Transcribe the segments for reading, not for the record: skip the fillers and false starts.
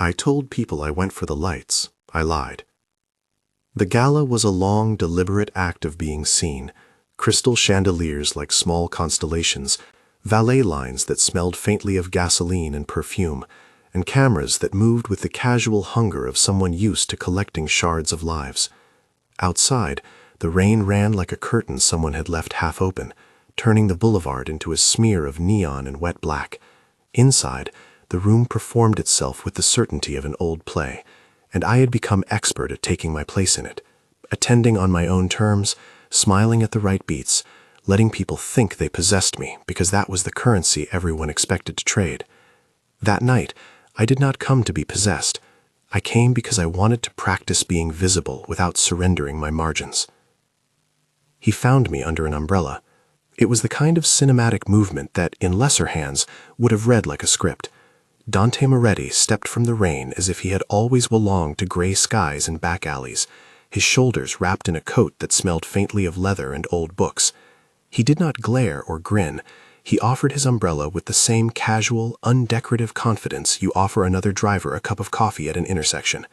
I told people I went for the lights. I lied. The gala was a long, deliberate act of being seen. Crystal chandeliers like small constellations, valet lines that smelled faintly of gasoline and perfume, and cameras that moved with the casual hunger of someone used to collecting shards of lives. Outside, the rain ran like a curtain someone had left half open, turning the boulevard into a smear of neon and wet black. Inside, the room performed itself with the certainty of an old play, and I had become expert at taking my place in it, attending on my own terms, smiling at the right beats, letting people think they possessed me because that was the currency everyone expected to trade. That night, I did not come to be possessed. I came because I wanted to practice being visible without surrendering my margins. He found me under an umbrella. It was the kind of cinematic movement that, in lesser hands, would have read like a script. Dante Moretti stepped from the rain as if he had always belonged to gray skies and back alleys, his shoulders wrapped in a coat that smelled faintly of leather and old books. He did not glare or grin. He offered his umbrella with the same casual, undecorative confidence you offer another driver a cup of coffee at an intersection.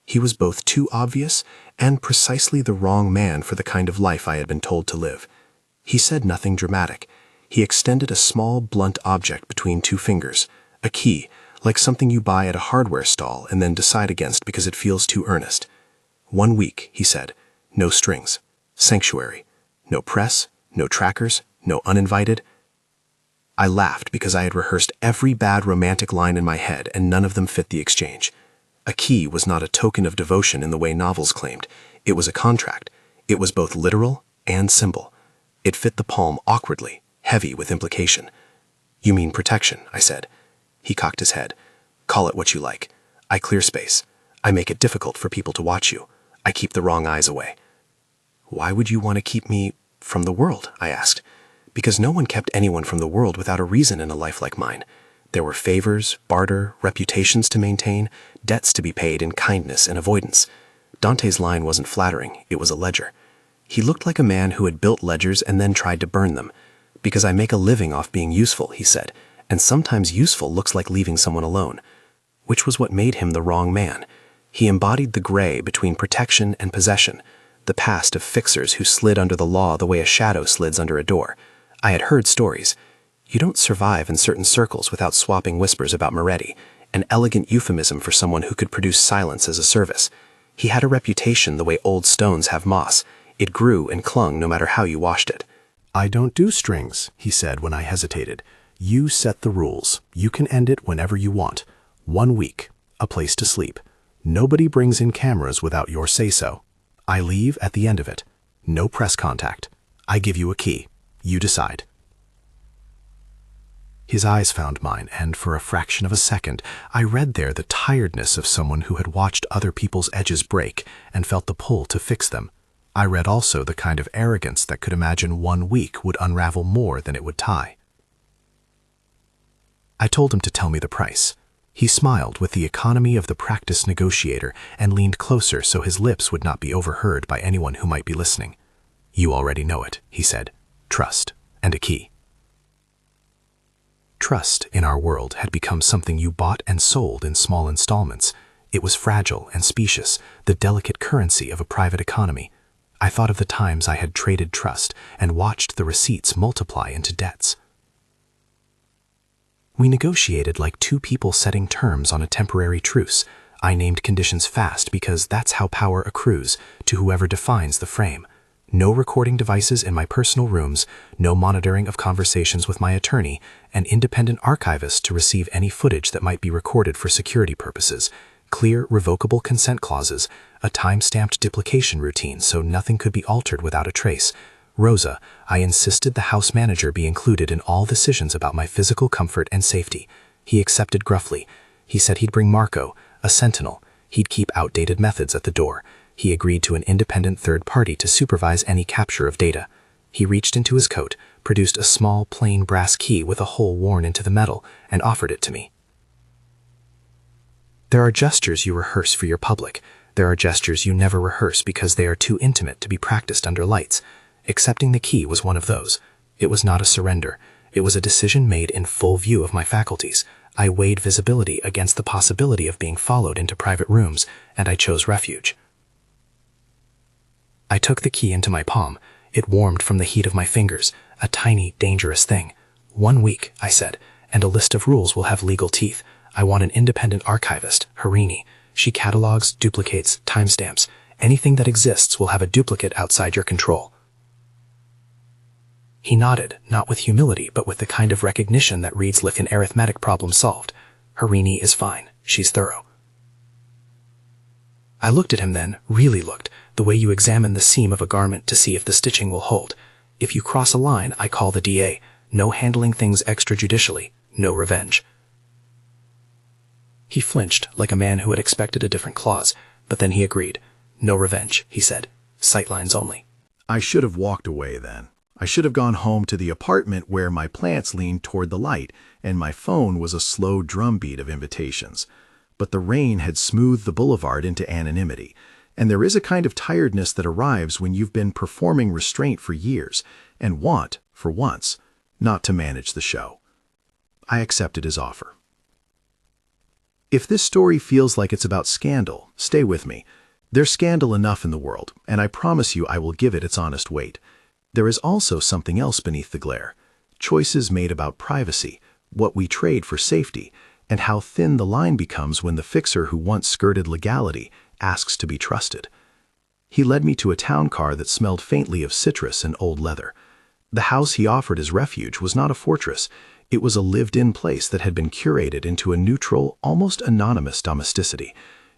He was both too obvious and precisely the wrong man for the kind of life I had been told to live. He said nothing dramatic. He extended a small, blunt object between two fingers, a key, like something you buy at a hardware stall and then decide against because it feels too earnest. 1 week, he said. No strings. Sanctuary. No press, no trackers, no uninvited. I laughed because I had rehearsed every bad romantic line in my head and none of them fit the exchange. A key was not a token of devotion in the way novels claimed. It was a contract. It was both literal and symbol. It fit the palm awkwardly, heavy with implication. You mean protection, I said. He cocked his head. Call it what you like. I clear space. I make it difficult for people to watch you. I keep the wrong eyes away. Why would you want to keep me from the world? I asked. Because no one kept anyone from the world without a reason in a life like mine. There were favors, barter, reputations to maintain, debts to be paid in kindness and avoidance. Dante's line wasn't flattering, it was a ledger. He looked like a man who had built ledgers and then tried to burn them. Because I make a living off being useful, he said, and sometimes useful looks like leaving someone alone. Which was what made him the wrong man. He embodied the gray between protection and possession, the past of fixers who slid under the law the way a shadow slids under a door. I had heard stories. You don't survive in certain circles without swapping whispers about Moretti, an elegant euphemism for someone who could produce silence as a service. He had a reputation the way old stones have moss. It grew and clung no matter how you washed it. I don't do strings, he said when I hesitated. You set the rules. You can end it whenever you want. 1 week, a place to sleep. Nobody brings in cameras without your say-so. I leave at the end of it. No press contact. I give you a key. You decide. His eyes found mine, and for a fraction of a second, I read there the tiredness of someone who had watched other people's edges break and felt the pull to fix them. I read also the kind of arrogance that could imagine 1 week would unravel more than it would tie. I told him to tell me the price. He smiled with the economy of the practiced negotiator and leaned closer so his lips would not be overheard by anyone who might be listening. You already know it, he said. Trust, and a key. Trust in our world had become something you bought and sold in small installments. It was fragile and specious, the delicate currency of a private economy. I thought of the times I had traded trust and watched the receipts multiply into debts. We negotiated like two people setting terms on a temporary truce. I named conditions fast because that's how power accrues to whoever defines the frame. No recording devices in my personal rooms, no monitoring of conversations with my attorney, an independent archivist to receive any footage that might be recorded for security purposes, clear revocable consent clauses, a time-stamped duplication routine so nothing could be altered without a trace. Rosa, I insisted the house manager be included in all decisions about my physical comfort and safety. He accepted gruffly. He said he'd bring Marco, a sentinel. He'd keep outdated methods at the door. He agreed to an independent third party to supervise any capture of data. He reached into his coat, produced a small, plain brass key with a hole worn into the metal, and offered it to me. There are gestures you rehearse for your public. There are gestures you never rehearse because they are too intimate to be practiced under lights. Accepting the key was one of those. It was not a surrender. It was a decision made in full view of my faculties. I weighed visibility against the possibility of being followed into private rooms, and I chose refuge. I took the key into my palm. It warmed from the heat of my fingers, a tiny, dangerous thing. 1 week, I said, and a list of rules will have legal teeth. I want an independent archivist, Harini. She catalogs, duplicates, timestamps. Anything that exists will have a duplicate outside your control. He nodded, not with humility, but with the kind of recognition that reads like an arithmetic problem solved. Harini is fine. She's thorough. I looked at him then, really looked, the way you examine the seam of a garment to see if the stitching will hold. If you cross a line, I call the DA. No handling things extrajudicially. No revenge. He flinched, like a man who had expected a different clause, but then he agreed. No revenge, he said. Sightlines only. I should have walked away then. I should have gone home to the apartment where my plants leaned toward the light, and my phone was a slow drumbeat of invitations. But the rain had smoothed the boulevard into anonymity, and there is a kind of tiredness that arrives when you've been performing restraint for years, and want, for once, not to manage the show. I accepted his offer. If this story feels like it's about scandal, stay with me. There's scandal enough in the world, and I promise you I will give it its honest weight. There is also something else beneath the glare. Choices made about privacy, what we trade for safety, and how thin the line becomes when the fixer who once skirted legality asks to be trusted. He led me to a town car that smelled faintly of citrus and old leather. The house he offered as refuge was not a fortress. It was a lived-in place that had been curated into a neutral, almost anonymous domesticity.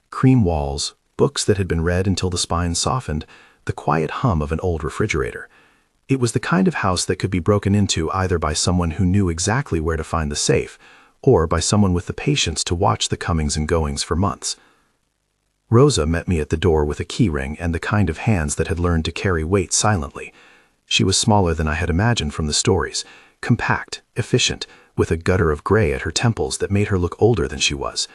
Cream walls, books that had been read until the spine softened, the quiet hum of an old refrigerator. It was the kind of house that could be broken into either by someone who knew exactly where to find the safe, or by someone with the patience to watch the comings and goings for months. Rosa met me at the door with a keyring and the kind of hands that had learned to carry weight silently. She was smaller than I had imagined from the stories, compact, efficient, with a gutter of gray at her temples that made her look older than she was.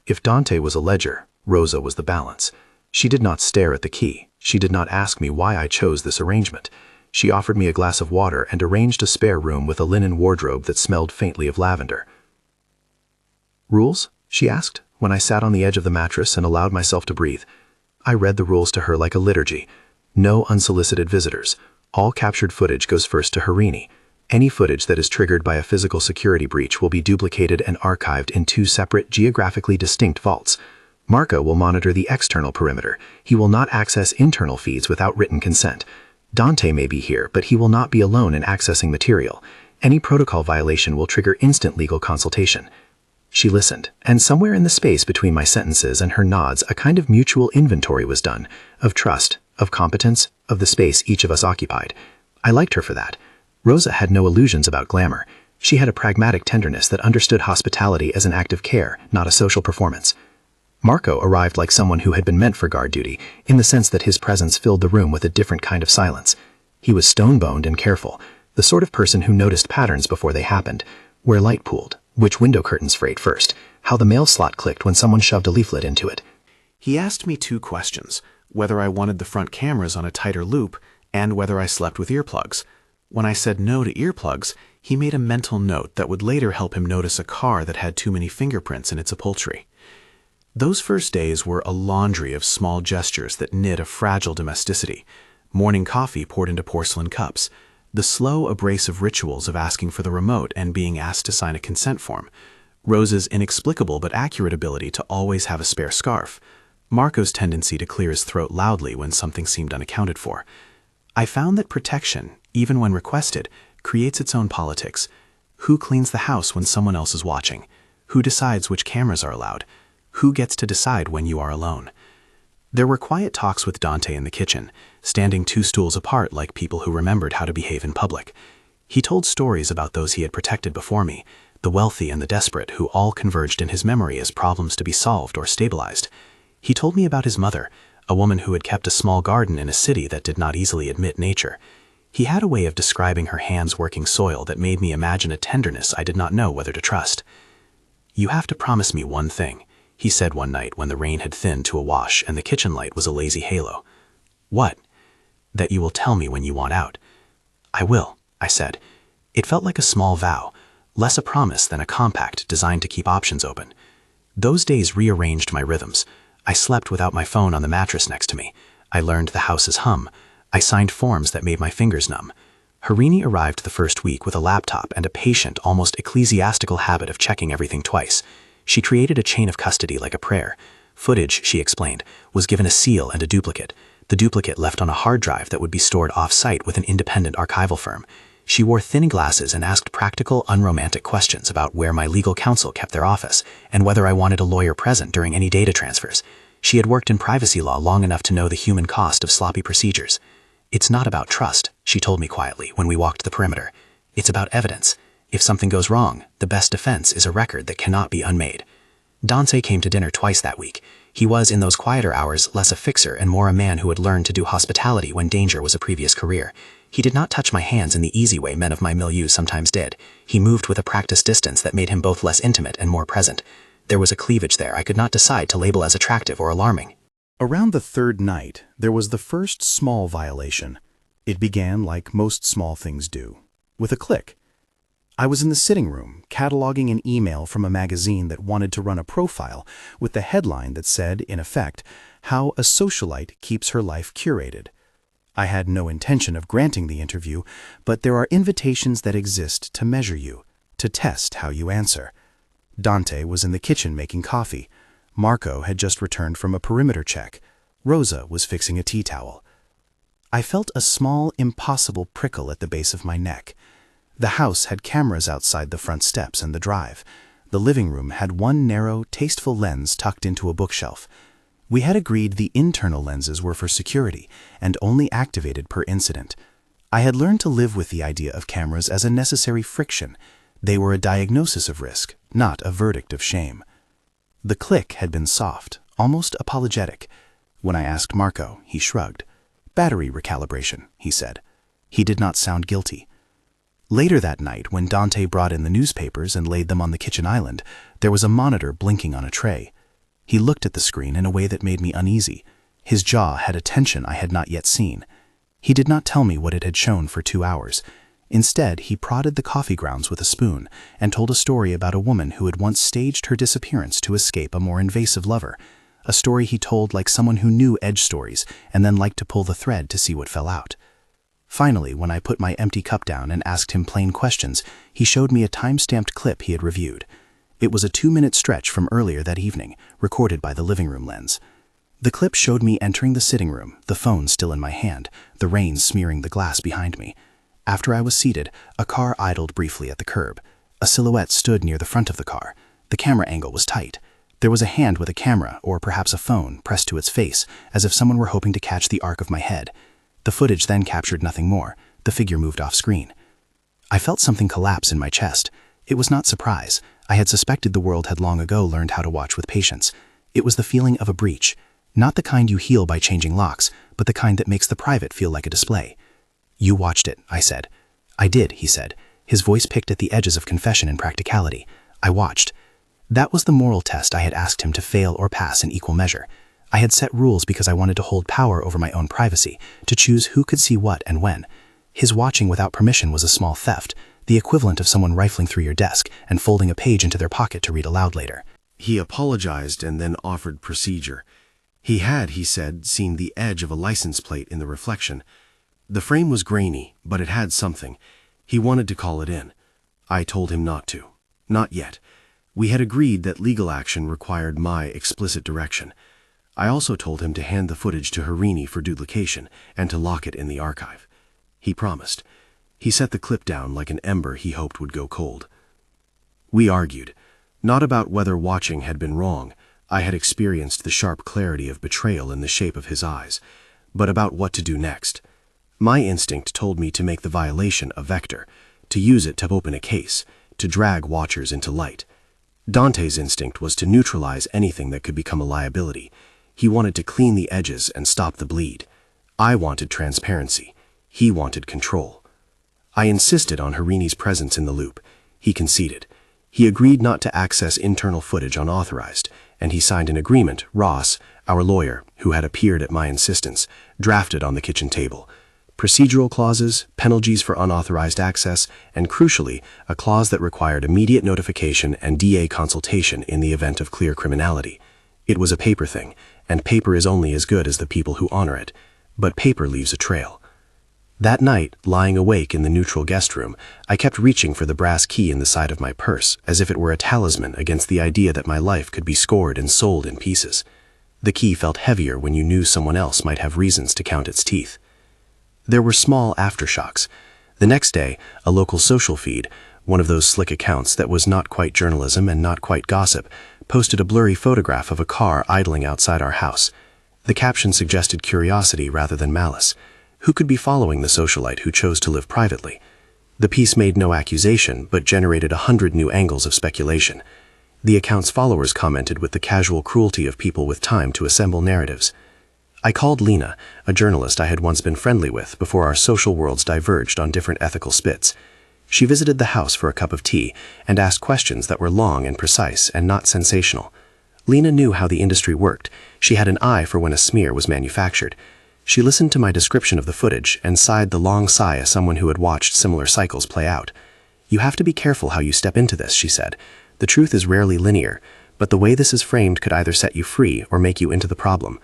If Dante was a ledger, Rosa was the balance. She did not stare at the key. She did not ask me why I chose this arrangement. She offered me a glass of water and arranged a spare room with a linen wardrobe that smelled faintly of lavender. "Rules?" she asked, when I sat on the edge of the mattress and allowed myself to breathe. I read the rules to her like a liturgy. No unsolicited visitors. All captured footage goes first to Harini. Any footage that is triggered by a physical security breach will be duplicated and archived in 2 separate, geographically distinct vaults. Marco will monitor the external perimeter. He will not access internal feeds without written consent. Dante may be here, but he will not be alone in accessing material. Any protocol violation will trigger instant legal consultation. She listened, and somewhere in the space between my sentences and her nods, a kind of mutual inventory was done, of trust, of competence, of the space each of us occupied. I liked her for that. Rosa had no illusions about glamour. She had a pragmatic tenderness that understood hospitality as an act of care, not a social performance. Marco arrived like someone who had been meant for guard duty, in the sense that his presence filled the room with a different kind of silence. He was stone-boned and careful, the sort of person who noticed patterns before they happened, where light pooled, which window curtains frayed first, how the mail slot clicked when someone shoved a leaflet into it. He asked me 2 questions, whether I wanted the front cameras on a tighter loop, and whether I slept with earplugs. When I said no to earplugs, he made a mental note that would later help him notice a car that had too many fingerprints in its upholstery. Those first days were a laundry of small gestures that knit a fragile domesticity. Morning coffee poured into porcelain cups. The slow, abrasive rituals of asking for the remote and being asked to sign a consent form. Rose's inexplicable but accurate ability to always have a spare scarf. Marco's tendency to clear his throat loudly when something seemed unaccounted for. I found that protection, even when requested, creates its own politics. Who cleans the house when someone else is watching? Who decides which cameras are allowed? Who gets to decide when you are alone? There were quiet talks with Dante in the kitchen, standing 2 stools apart like people who remembered how to behave in public. He told stories about those he had protected before me, the wealthy and the desperate, who all converged in his memory as problems to be solved or stabilized. He told me about his mother, a woman who had kept a small garden in a city that did not easily admit nature. He had a way of describing her hands working soil that made me imagine a tenderness I did not know whether to trust. "You have to promise me one thing," he said one night when the rain had thinned to a wash and the kitchen light was a lazy halo. "What?" "That you will tell me when you want out." "I will," I said. It felt like a small vow. less a promise than a compact designed to keep options open. Those days rearranged my rhythms. I slept without my phone on the mattress next to me. I learned the house's hum. I signed forms that made my fingers numb. Harini arrived the first week with a laptop and a patient, almost ecclesiastical habit of checking everything twice. She created a chain of custody like a prayer. Footage, she explained, was given a seal and a duplicate. The duplicate left on a hard drive that would be stored off-site with an independent archival firm. She wore thin glasses and asked practical, unromantic questions about where my legal counsel kept their office and whether I wanted a lawyer present during any data transfers. She had worked in privacy law long enough to know the human cost of sloppy procedures. "It's not about trust," she told me quietly when we walked the perimeter. "It's about evidence. If something goes wrong, the best defense is a record that cannot be unmade." Dante came to dinner twice that week. He was, in those quieter hours, less a fixer and more a man who had learned to do hospitality when danger was a previous career. He did not touch my hands in the easy way men of my milieu sometimes did. He moved with a practiced distance that made him both less intimate and more present. There was a cleavage there I could not decide to label as attractive or alarming. Around the third night, there was the first small violation. It began like most small things do, with a click. I was in the sitting room, cataloging an email from a magazine that wanted to run a profile with the headline that said, in effect, "How a Socialite Keeps Her Life Curated." I had no intention of granting the interview, but there are invitations that exist to measure you, to test how you answer. Dante was in the kitchen making coffee. Marco had just returned from a perimeter check. Rosa was fixing a tea towel. I felt a small, impossible prickle at the base of my neck. The house had cameras outside the front steps and the drive. The living room had one narrow, tasteful lens tucked into a bookshelf. We had agreed the internal lenses were for security and only activated per incident. I had learned to live with the idea of cameras as a necessary friction. They were a diagnosis of risk, not a verdict of shame. The click had been soft, almost apologetic. When I asked Marco, he shrugged. "Battery recalibration," he said. He did not sound guilty. Later that night, when Dante brought in the newspapers and laid them on the kitchen island, there was a monitor blinking on a tray. He looked at the screen in a way that made me uneasy. His jaw had a tension I had not yet seen. He did not tell me what it had shown for 2 hours. Instead, he prodded the coffee grounds with a spoon and told a story about a woman who had once staged her disappearance to escape a more invasive lover. A story he told like someone who knew edge stories and then liked to pull the thread to see what fell out. Finally, when I put my empty cup down and asked him plain questions, he showed me a time-stamped clip he had reviewed. It was a 2-minute stretch from earlier that evening, recorded by the living room lens. The clip showed me entering the sitting room, the phone still in my hand, the rain smearing the glass behind me. After I was seated, a car idled briefly at the curb. A silhouette stood near the front of the car. The camera angle was tight. There was a hand with a camera, or perhaps a phone, pressed to its face, as if someone were hoping to catch the arc of my head. The footage then captured nothing more. The figure moved off screen. I felt something collapse in my chest. It was not surprise. I had suspected the world had long ago learned how to watch with patience. It was the feeling of a breach. Not the kind you heal by changing locks, but the kind that makes the private feel like a display. "You watched it," I said. "I did," he said. His voice picked at the edges of confession and practicality. "I watched." That was the moral test I had asked him to fail or pass in equal measure. I had set rules because I wanted to hold power over my own privacy, to choose who could see what and when. His watching without permission was a small theft, the equivalent of someone rifling through your desk and folding a page into their pocket to read aloud later. He apologized and then offered procedure. He had, he said, seen the edge of a license plate in the reflection. The frame was grainy, but it had something. He wanted to call it in. I told him not to. Not yet. We had agreed that legal action required my explicit direction. I also told him to hand the footage to Harini for duplication and to lock it in the archive. He promised. He set the clip down like an ember he hoped would go cold. We argued, not about whether watching had been wrong. I had experienced the sharp clarity of betrayal in the shape of his eyes, but about what to do next. My instinct told me to make the violation a vector, to use it to open a case, to drag watchers into light. Dante's instinct was to neutralize anything that could become a liability. He wanted to clean the edges and stop the bleed. I wanted transparency. He wanted control. I insisted on Harini's presence in the loop. He conceded. He agreed not to access internal footage unauthorized, and he signed an agreement Ross, our lawyer, who had appeared at my insistence, drafted on the kitchen table. procedural clauses, penalties for unauthorized access, and crucially, a clause that required immediate notification and DA consultation in the event of clear criminality. It was a paper thing, and paper is only as good as the people who honor it. But paper leaves a trail. That night, lying awake in the neutral guest room, I kept reaching for the brass key in the side of my purse, as if it were a talisman against the idea that my life could be scored and sold in pieces. The key felt heavier when you knew someone else might have reasons to count its teeth. There were small aftershocks. The next day, a local social feed, one of those slick accounts that was not quite journalism and not quite gossip, posted a blurry photograph of a car idling outside our house. The caption suggested curiosity rather than malice. Who could be following the socialite who chose to live privately? The piece made no accusation, but generated 100 new angles of speculation. The account's followers commented with the casual cruelty of people with time to assemble narratives. I called Lena, a journalist I had once been friendly with before our social worlds diverged on different ethical spits. She visited the house for a cup of tea and asked questions that were long and precise and not sensational. Lena knew how the industry worked. She had an eye for when a smear was manufactured. She listened to my description of the footage and sighed the long sigh as someone who had watched similar cycles play out. "You have to be careful how you step into this," she said. "The truth is rarely linear, but the way this is framed could either set you free or make you into the problem."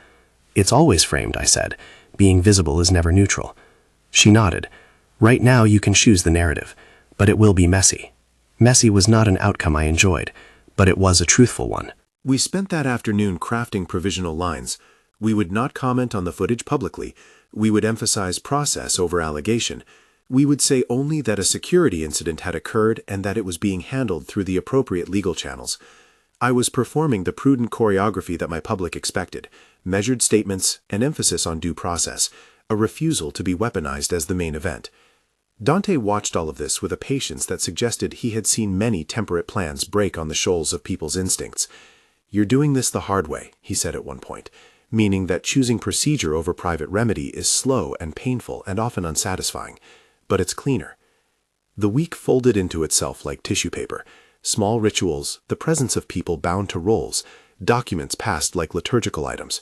"It's always framed," I said. "Being visible is never neutral." She nodded. "Right now you can choose the narrative, but it will be messy." Messy was not an outcome I enjoyed, but it was a truthful one. We spent that afternoon crafting provisional lines. We would not comment on the footage publicly. We would emphasize process over allegation. We would say only that a security incident had occurred and that it was being handled through the appropriate legal channels. I was performing the prudent choreography that my public expected: measured statements, an emphasis on due process, a refusal to be weaponized as the main event. Dante watched all of this with a patience that suggested he had seen many temperate plans break on the shoals of people's instincts. "You're doing this the hard way," he said at one point, meaning that choosing procedure over private remedy is slow and painful and often unsatisfying, but it's cleaner. The week folded into itself like tissue paper. Small rituals, the presence of people bound to roles, documents passed like liturgical items.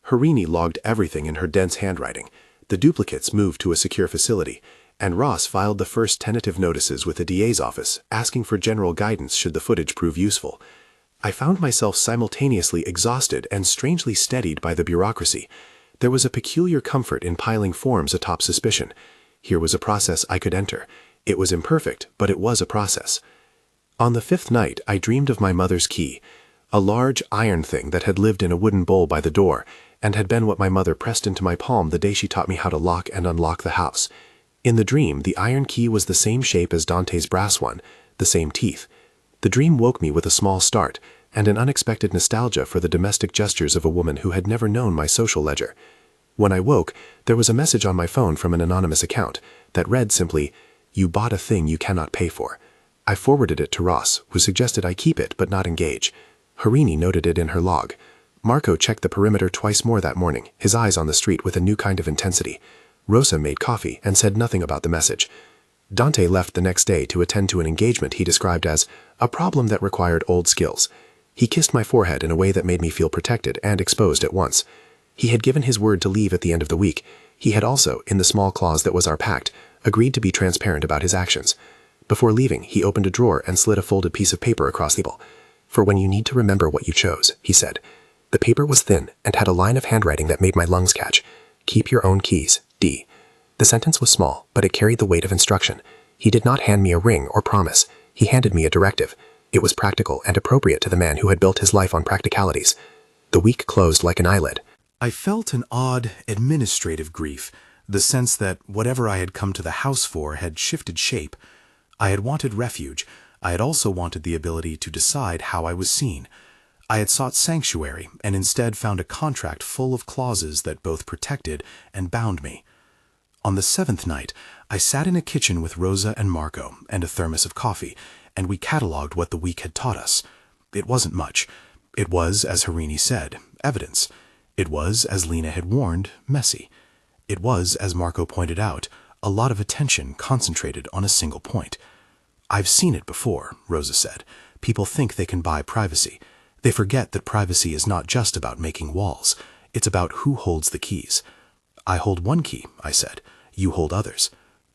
Harini logged everything in her dense handwriting. The duplicates moved to a secure facility, and Ross filed the first tentative notices with the DA's office, asking for general guidance should the footage prove useful. I found myself simultaneously exhausted and strangely steadied by the bureaucracy. There was a peculiar comfort in piling forms atop suspicion. Here was a process I could enter. It was imperfect, but it was a process. On the fifth night, I dreamed of my mother's key, a large iron thing that had lived in a wooden bowl by the door and had been what my mother pressed into my palm the day she taught me how to lock and unlock the house. In the dream, the iron key was the same shape as Dante's brass one, the same teeth. The dream woke me with a small start and an unexpected nostalgia for the domestic gestures of a woman who had never known my social ledger. When I woke, there was a message on my phone from an anonymous account that read simply, "You bought a thing you cannot pay for." I forwarded it to Ross, who suggested I keep it but not engage. Harini noted it in her log. Marco checked the perimeter twice more that morning, his eyes on the street with a new kind of intensity. Rosa made coffee and said nothing about the message. Dante left the next day to attend to an engagement he described as a problem that required old skills. He kissed my forehead in a way that made me feel protected and exposed at once. He had given his word to leave at the end of the week. He had also, in the small clause that was our pact, agreed to be transparent about his actions. Before leaving, he opened a drawer and slid a folded piece of paper across the table. "For when you need to remember what you chose," he said. The paper was thin and had a line of handwriting that made my lungs catch. "Keep your own keys, D." The sentence was small, but it carried the weight of instruction. He did not hand me a ring or promise. He handed me a directive. It was practical and appropriate to the man who had built his life on practicalities. The week closed like an eyelid. I felt an odd, administrative grief, the sense that whatever I had come to the house for had shifted shape. I had wanted refuge. I had also wanted the ability to decide how I was seen. I had sought sanctuary and instead found a contract full of clauses that both protected and bound me. On the seventh night, I sat in a kitchen with Rosa and Marco and a thermos of coffee, and we catalogued what the week had taught us. It wasn't much. It was, as Harini said, evidence. It was, as Lena had warned, messy. It was, as Marco pointed out, a lot of attention concentrated on a single point. "I've seen it before," Rosa said. "People think they can buy privacy. They forget that privacy is not just about making walls. It's about who holds the keys." "I hold one key," I said. you hold others."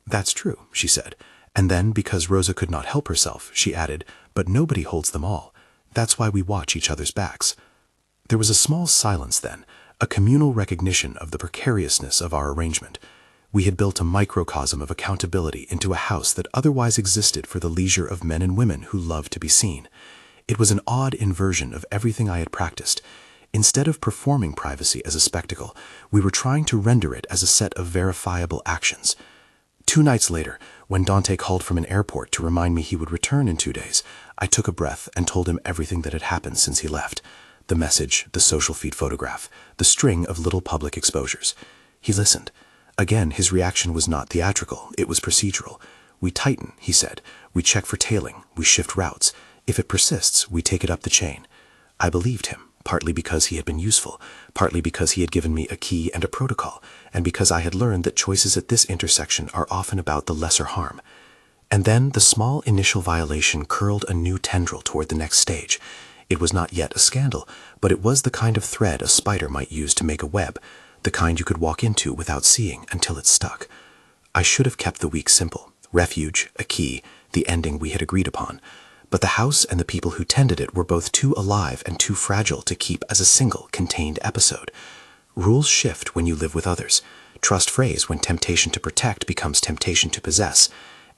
"That's true," she said. And then, because Rosa could not help herself, she added, "But nobody holds them all. That's why we watch each other's backs." There was a small silence then, a communal recognition of the precariousness of our arrangement. We had built a microcosm of accountability into a house that otherwise existed for the leisure of men and women who loved to be seen. It was an odd inversion of everything I had practiced. Instead of performing privacy as a spectacle, we were trying to render it as a set of verifiable actions. 2 nights later, when Dante called from an airport to remind me he would return in 2 days, I took a breath and told him everything that had happened since he left. The message, the social feed photograph, the string of little public exposures. He listened. Again, his reaction was not theatrical, it was procedural. "We tighten," he said. "We check for tailing, we shift routes. If it persists, we take it up the chain." I believed him, partly because he had been useful, partly because he had given me a key and a protocol, and because I had learned that choices at this intersection are often about the lesser harm. And then the small initial violation curled a new tendril toward the next stage. It was not yet a scandal, but it was the kind of thread a spider might use to make a web, the kind you could walk into without seeing until it stuck. I should have kept the week simple: refuge, a key, the ending we had agreed upon. But the house and the people who tended it were both too alive and too fragile to keep as a single, contained episode. Rules shift when you live with others. Trust phrase when temptation to protect becomes temptation to possess.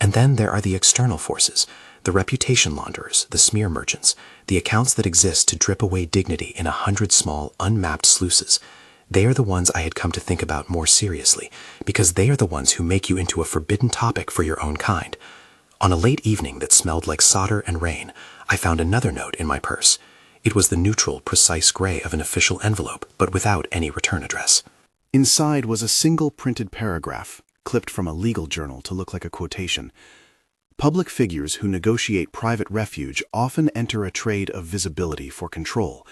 And then there are the external forces, the reputation launderers, the smear merchants, the accounts that exist to drip away dignity in 100 small, unmapped sluices. They are the ones I had come to think about more seriously, because they are the ones who make you into a forbidden topic for your own kind. On a late evening that smelled like solder and rain, I found another note in my purse. It was the neutral, precise gray of an official envelope, but without any return address. Inside was a single printed paragraph, clipped from a legal journal to look like a quotation. "Public figures who negotiate private refuge often enter a trade of visibility for control.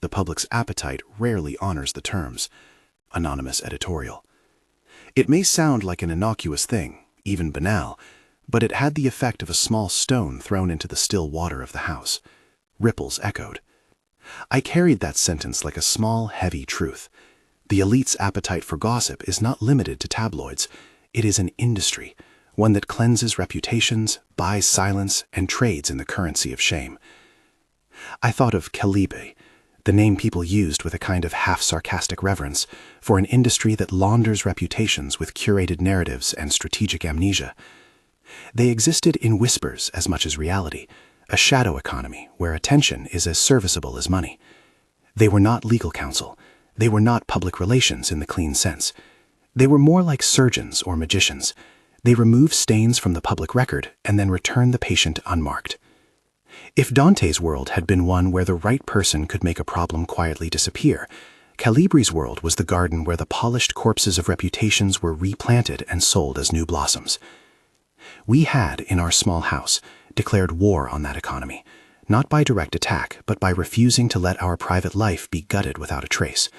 The public's appetite rarely honors the terms." Anonymous editorial. It may sound like an innocuous thing, even banal, but it had the effect of a small stone thrown into the still water of the house. Ripples echoed. I carried that sentence like a small, heavy truth. The elite's appetite for gossip is not limited to tabloids. It is an industry, one that cleanses reputations, buys silence, and trades in the currency of shame. I thought of Calibre, the name people used with a kind of half-sarcastic reverence, for an industry that launders reputations with curated narratives and strategic amnesia. They existed in whispers as much as reality, a shadow economy where attention is as serviceable as money. They were not legal counsel. They were not public relations in the clean sense. They were more like surgeons or magicians. They remove stains from the public record and then return the patient unmarked. If Dante's world had been one where the right person could make a problem quietly disappear, Calibre's world was the garden where the polished corpses of reputations were replanted and sold as new blossoms. We had, in our small house, declared war on that economy, not by direct attack, but by refusing to let our private life be gutted without a trace.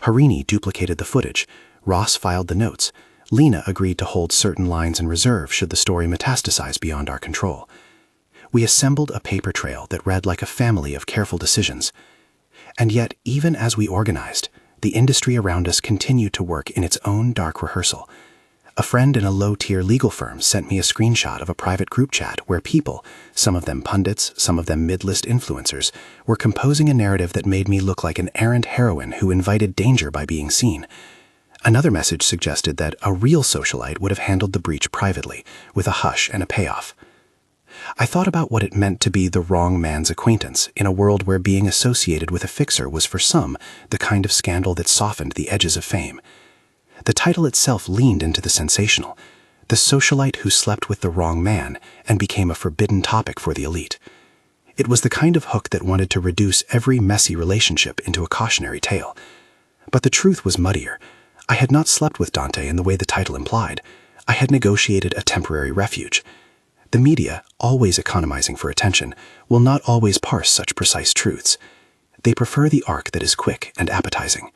Harini duplicated the footage, Ross filed the notes, Lena agreed to hold certain lines in reserve should the story metastasize beyond our control. We assembled a paper trail that read like a family of careful decisions. And yet, even as we organized, the industry around us continued to work in its own dark rehearsal. A friend in a low-tier legal firm sent me a screenshot of a private group chat where people, some of them pundits, some of them mid-list influencers, were composing a narrative that made me look like an errant heroine who invited danger by being seen. Another message suggested that a real socialite would have handled the breach privately, with a hush and a payoff. I thought about what it meant to be the wrong man's acquaintance in a world where being associated with a fixer was for some the kind of scandal that softened the edges of fame. The title itself leaned into the sensational, the socialite who slept with the wrong man and became a forbidden topic for the elite. It was the kind of hook that wanted to reduce every messy relationship into a cautionary tale. But the truth was muddier. I had not slept with Dante in the way the title implied. I had negotiated a temporary refuge. The media, always economizing for attention, will not always parse such precise truths. They prefer the arc that is quick and appetizing.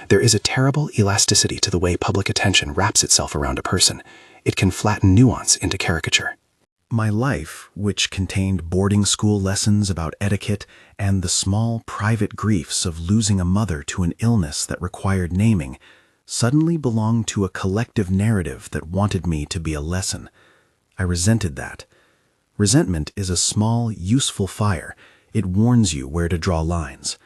There is a terrible elasticity to the way public attention wraps itself around a person. It can flatten nuance into caricature. My life, which contained boarding school lessons about etiquette and the small private griefs of losing a mother to an illness that required naming, suddenly belonged to a collective narrative that wanted me to be a lesson. I resented that. Resentment is a small, useful fire. It warns you where to draw lines.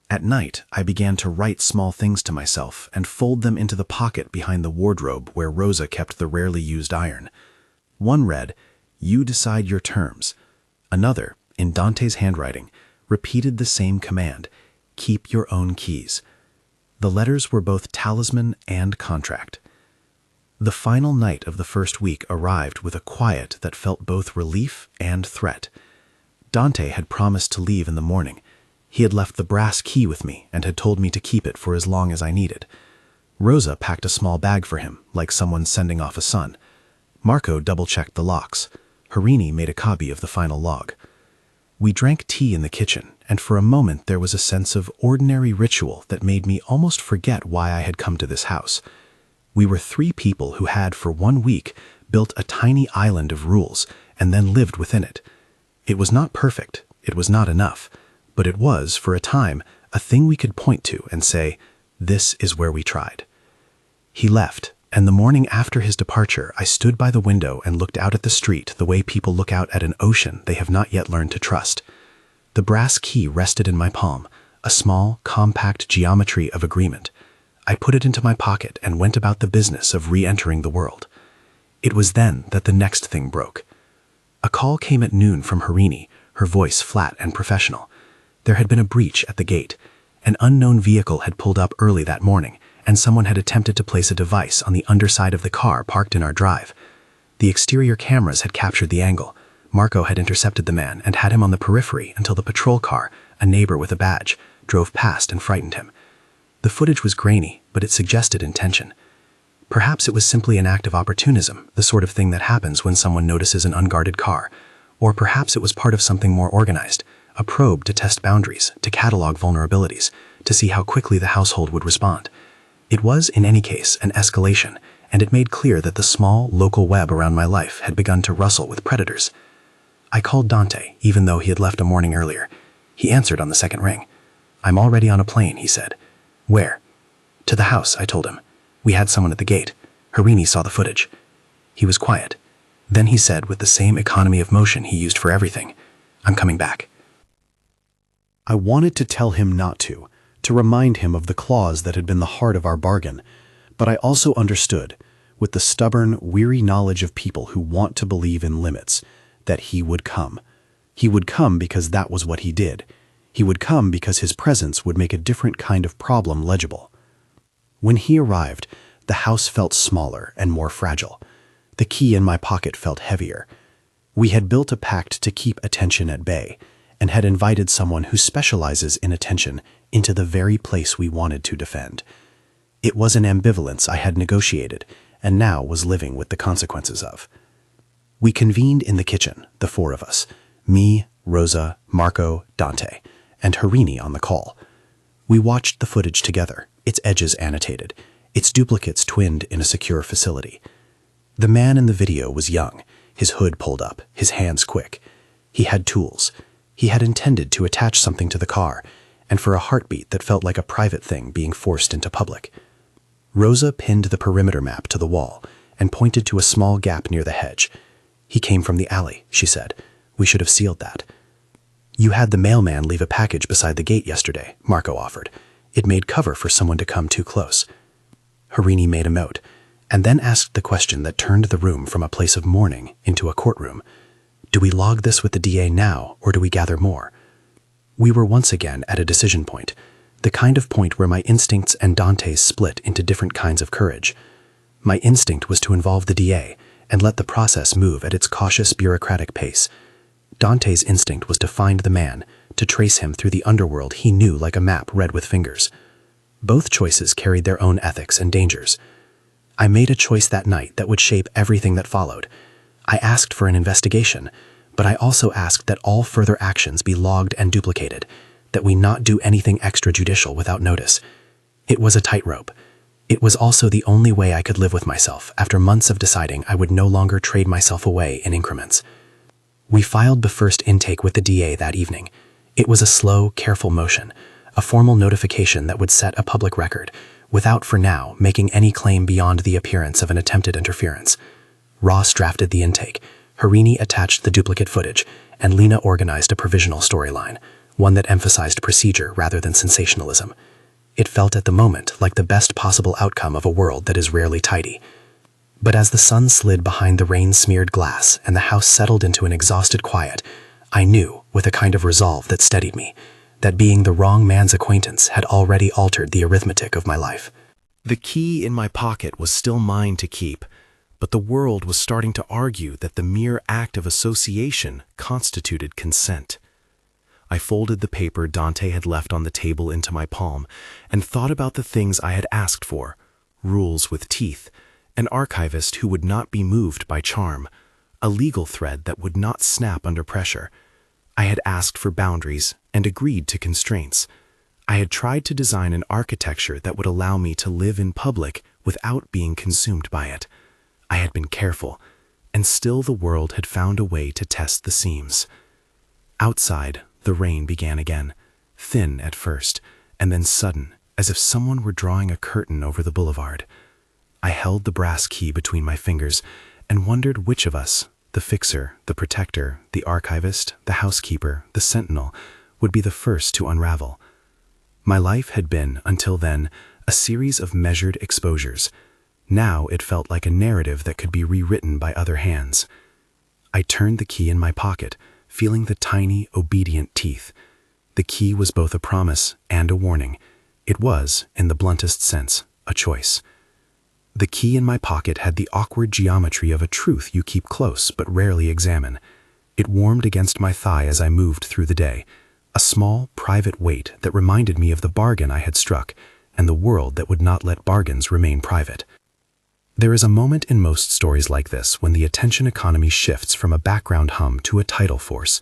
At night, I began to write small things to myself and fold them into the pocket behind the wardrobe where Rosa kept the rarely used iron. One read, "You decide your terms." Another, in Dante's handwriting, repeated the same command, "Keep your own keys." The letters were both talisman and contract. The final night of the first week arrived with a quiet that felt both relief and threat. Dante had promised to leave in the morning. He had left the brass key with me and had told me to keep it for as long as I needed. Rosa packed a small bag for him, like someone sending off a son. Marco double-checked the locks. Harini made a copy of the final log. We drank tea in the kitchen, and for a moment there was a sense of ordinary ritual that made me almost forget why I had come to this house. We were three people who had, for 1 week, built a tiny island of rules and then lived within it. It was not perfect, it was not enough, but it was, for a time, a thing we could point to and say, "This is where we tried." He left, and the morning after his departure, I stood by the window and looked out at the street the way people look out at an ocean they have not yet learned to trust. The brass key rested in my palm, a small, compact geometry of agreement. I put it into my pocket and went about the business of re-entering the world. It was then that the next thing broke. A call came at noon from Harini, her voice flat and professional. There had been a breach at the gate. An unknown vehicle had pulled up early that morning, and someone had attempted to place a device on the underside of the car parked in our drive. The exterior cameras had captured the angle. Marco had intercepted the man and had him on the periphery until the patrol car, a neighbor with a badge, drove past and frightened him. The footage was grainy, but it suggested intention. Perhaps it was simply an act of opportunism, the sort of thing that happens when someone notices an unguarded car. Or perhaps it was part of something more organized, a probe to test boundaries, to catalog vulnerabilities, to see how quickly the household would respond. It was, in any case, an escalation, and it made clear that the small, local web around my life had begun to rustle with predators. I called Dante, even though he had left a morning earlier. He answered on the second ring. "I'm already on a plane," he said. "Where?" "To the house," I told him. "We had someone at the gate. Harini saw the footage." He was quiet. Then he said with the same economy of motion he used for everything, "I'm coming back." I wanted to tell him not to remind him of the clause that had been the heart of our bargain, but I also understood, with the stubborn, weary knowledge of people who want to believe in limits, that he would come. He would come because that was what he did. He would come because his presence would make a different kind of problem legible. When he arrived, the house felt smaller and more fragile. The key in my pocket felt heavier. We had built a pact to keep attention at bay, and had invited someone who specializes in attention into the very place we wanted to defend. It was an ambivalence I had negotiated, and now was living with the consequences of. We convened in the kitchen, the four of us, me, Rosa, Marco, Dante, and Harini on the call. We watched the footage together, its edges annotated, its duplicates twinned in a secure facility. The man in the video was young, his hood pulled up, his hands quick. He had tools. He had intended to attach something to the car, and for a heartbeat that felt like a private thing being forced into public. Rosa pinned the perimeter map to the wall and pointed to a small gap near the hedge. "He came from the alley," she said. "We should have sealed that." "You had the mailman leave a package beside the gate yesterday," Marco offered. "It made cover for someone to come too close." Harini made a note, and then asked the question that turned the room from a place of mourning into a courtroom. "Do we log this with the DA now, or do we gather more?" We were once again at a decision point, the kind of point where my instincts and Dante's split into different kinds of courage. My instinct was to involve the DA and let the process move at its cautious bureaucratic pace. Dante's instinct was to find the man, to trace him through the underworld he knew like a map read with fingers. Both choices carried their own ethics and dangers. I made a choice that night that would shape everything that followed. I asked for an investigation, but I also asked that all further actions be logged and duplicated, that we not do anything extrajudicial without notice. It was a tightrope. It was also the only way I could live with myself after months of deciding I would no longer trade myself away in increments. We filed the first intake with the DA that evening. It was a slow, careful motion, a formal notification that would set a public record, without, for now, making any claim beyond the appearance of an attempted interference. Ross drafted the intake, Harini attached the duplicate footage, and Lena organized a provisional storyline, one that emphasized procedure rather than sensationalism. It felt at the moment like the best possible outcome of a world that is rarely tidy. But as the sun slid behind the rain-smeared glass and the house settled into an exhausted quiet, I knew, with a kind of resolve that steadied me, that being the wrong man's acquaintance had already altered the arithmetic of my life. The key in my pocket was still mine to keep, but the world was starting to argue that the mere act of association constituted consent. I folded the paper Dante had left on the table into my palm and thought about the things I had asked for: rules with teeth, an archivist who would not be moved by charm, a legal thread that would not snap under pressure. I had asked for boundaries and agreed to constraints. I had tried to design an architecture that would allow me to live in public without being consumed by it. I had been careful, and still the world had found a way to test the seams. Outside, the rain began again, thin at first, and then sudden, as if someone were drawing a curtain over the boulevard. I held the brass key between my fingers and wondered which of us, the fixer, the protector, the archivist, the housekeeper, the sentinel, would be the first to unravel. My life had been, until then, a series of measured exposures. Now it felt like a narrative that could be rewritten by other hands. I turned the key in my pocket, feeling the tiny, obedient teeth. The key was both a promise and a warning. It was, in the bluntest sense, a choice. The key in my pocket had the awkward geometry of a truth you keep close but rarely examine. It warmed against my thigh as I moved through the day, a small, private weight that reminded me of the bargain I had struck and the world that would not let bargains remain private. There is a moment in most stories like this when the attention economy shifts from a background hum to a tidal force.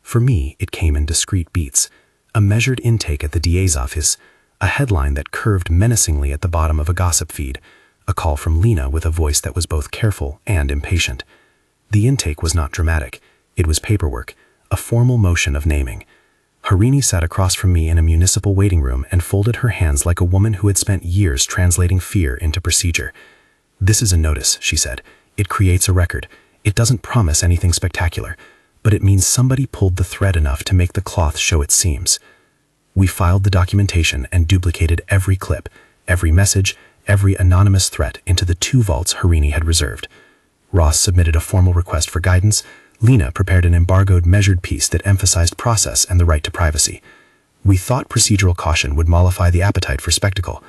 For me, it came in discrete beats, a measured intake at the DA's office, a headline that curved menacingly at the bottom of a gossip feed, a call from Lena with a voice that was both careful and impatient. The intake was not dramatic. It was paperwork, a formal motion of naming. Harini sat across from me in a municipal waiting room and folded her hands like a woman who had spent years translating fear into procedure. "This is a notice," she said. "It creates a record. It doesn't promise anything spectacular, but it means somebody pulled the thread enough to make the cloth show its seams." We filed the documentation and duplicated every clip, every message, every anonymous threat into the 2 vaults Harini had reserved. Ross submitted a formal request for guidance. Lena prepared an embargoed, measured piece that emphasized process and the right to privacy. We thought procedural caution would mollify the appetite for spectacle.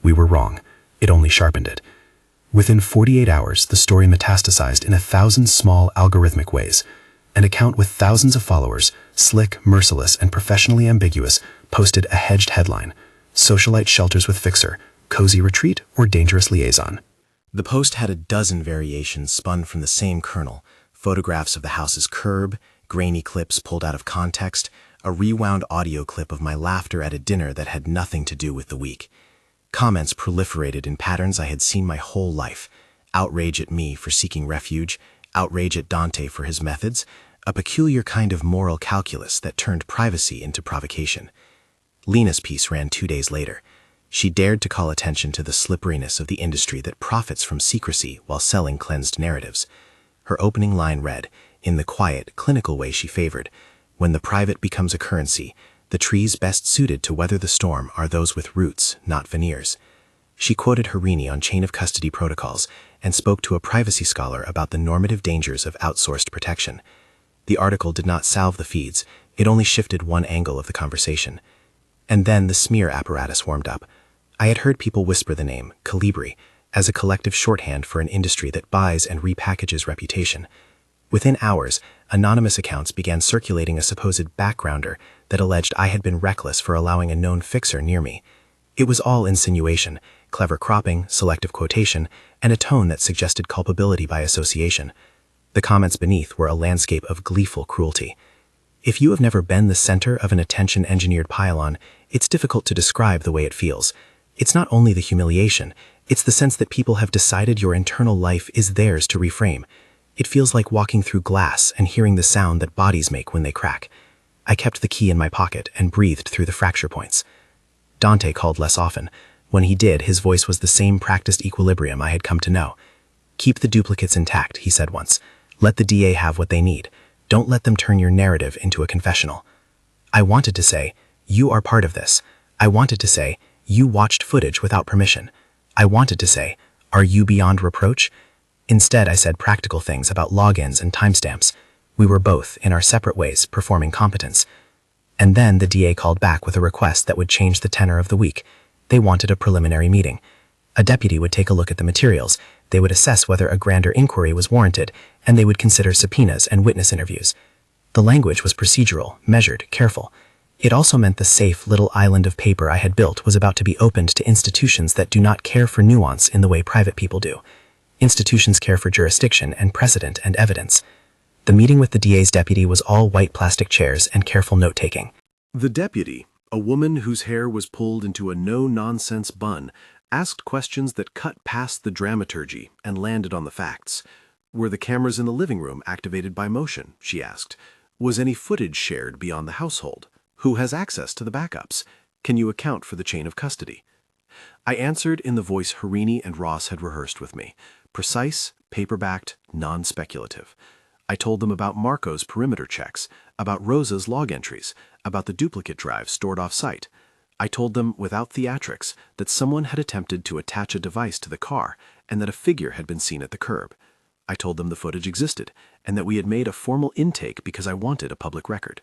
We were wrong. It only sharpened it. Within 48 hours, the story metastasized in 1,000 small, algorithmic ways. An account with thousands of followers, slick, merciless, and professionally ambiguous, posted a hedged headline: "Socialite shelters with fixer, cozy retreat, or dangerous liaison." The post had a dozen variations spun from the same kernel: photographs of the house's curb, grainy clips pulled out of context, a rewound audio clip of my laughter at a dinner that had nothing to do with the week. Comments proliferated in patterns I had seen my whole life: outrage at me for seeking refuge, outrage at Dante for his methods, a peculiar kind of moral calculus that turned privacy into provocation. Lena's piece ran 2 days later. She dared to call attention to the slipperiness of the industry that profits from secrecy while selling cleansed narratives. Her opening line read, in the quiet, clinical way she favored, "When the private becomes a currency, the trees best suited to weather the storm are those with roots, not veneers." She quoted Harini on chain of custody protocols and spoke to a privacy scholar about the normative dangers of outsourced protection. The article did not salve the feeds, it only shifted one angle of the conversation. And then the smear apparatus warmed up. I had heard people whisper the name, Calibri, as a collective shorthand for an industry that buys and repackages reputation. Within hours, anonymous accounts began circulating a supposed backgrounder that alleged I had been reckless for allowing a known fixer near me. It was all insinuation, clever cropping, selective quotation, and a tone that suggested culpability by association. The comments beneath were a landscape of gleeful cruelty. If you have never been the center of an attention-engineered pylon, it's difficult to describe the way it feels. It's not only the humiliation, it's the sense that people have decided your internal life is theirs to reframe. It feels like walking through glass and hearing the sound that bodies make when they crack. I kept the key in my pocket and breathed through the fracture points. Dante called less often, When he did, his voice was the same practiced equilibrium I had come to know. "Keep the duplicates intact," he said once. "Let the DA have what they need. Don't let them turn your narrative into a confessional." I wanted to say, "You are part of this." I wanted to say, "You watched footage without permission." I wanted to say, "Are you beyond reproach?" Instead, I said practical things about logins and timestamps. We were both, in our separate ways, performing competence. And then the DA called back with a request that would change the tenor of the week. They wanted a preliminary meeting. A deputy would take a look at the materials, they would assess whether a grander inquiry was warranted, and they would consider subpoenas and witness interviews. The language was procedural, measured, careful. It also meant the safe little island of paper I had built was about to be opened to institutions that do not care for nuance in the way private people do. Institutions care for jurisdiction and precedent and evidence. The meeting with the DA's deputy was all white plastic chairs and careful note-taking. The deputy, a woman whose hair was pulled into a no-nonsense bun, asked questions that cut past the dramaturgy and landed on the facts. Were the cameras in the living room activated by motion, she asked. Was any footage shared beyond the household? Who has access to the backups? Can you account for the chain of custody? I answered in the voice Harini and Ross had rehearsed with me. Precise, paper-backed, non-speculative. I told them about Marco's perimeter checks, about Rosa's log entries, about the duplicate drives stored off-site. I told them, without theatrics, that someone had attempted to attach a device to the car and that a figure had been seen at the curb. I told them the footage existed and that we had made a formal intake because I wanted a public record.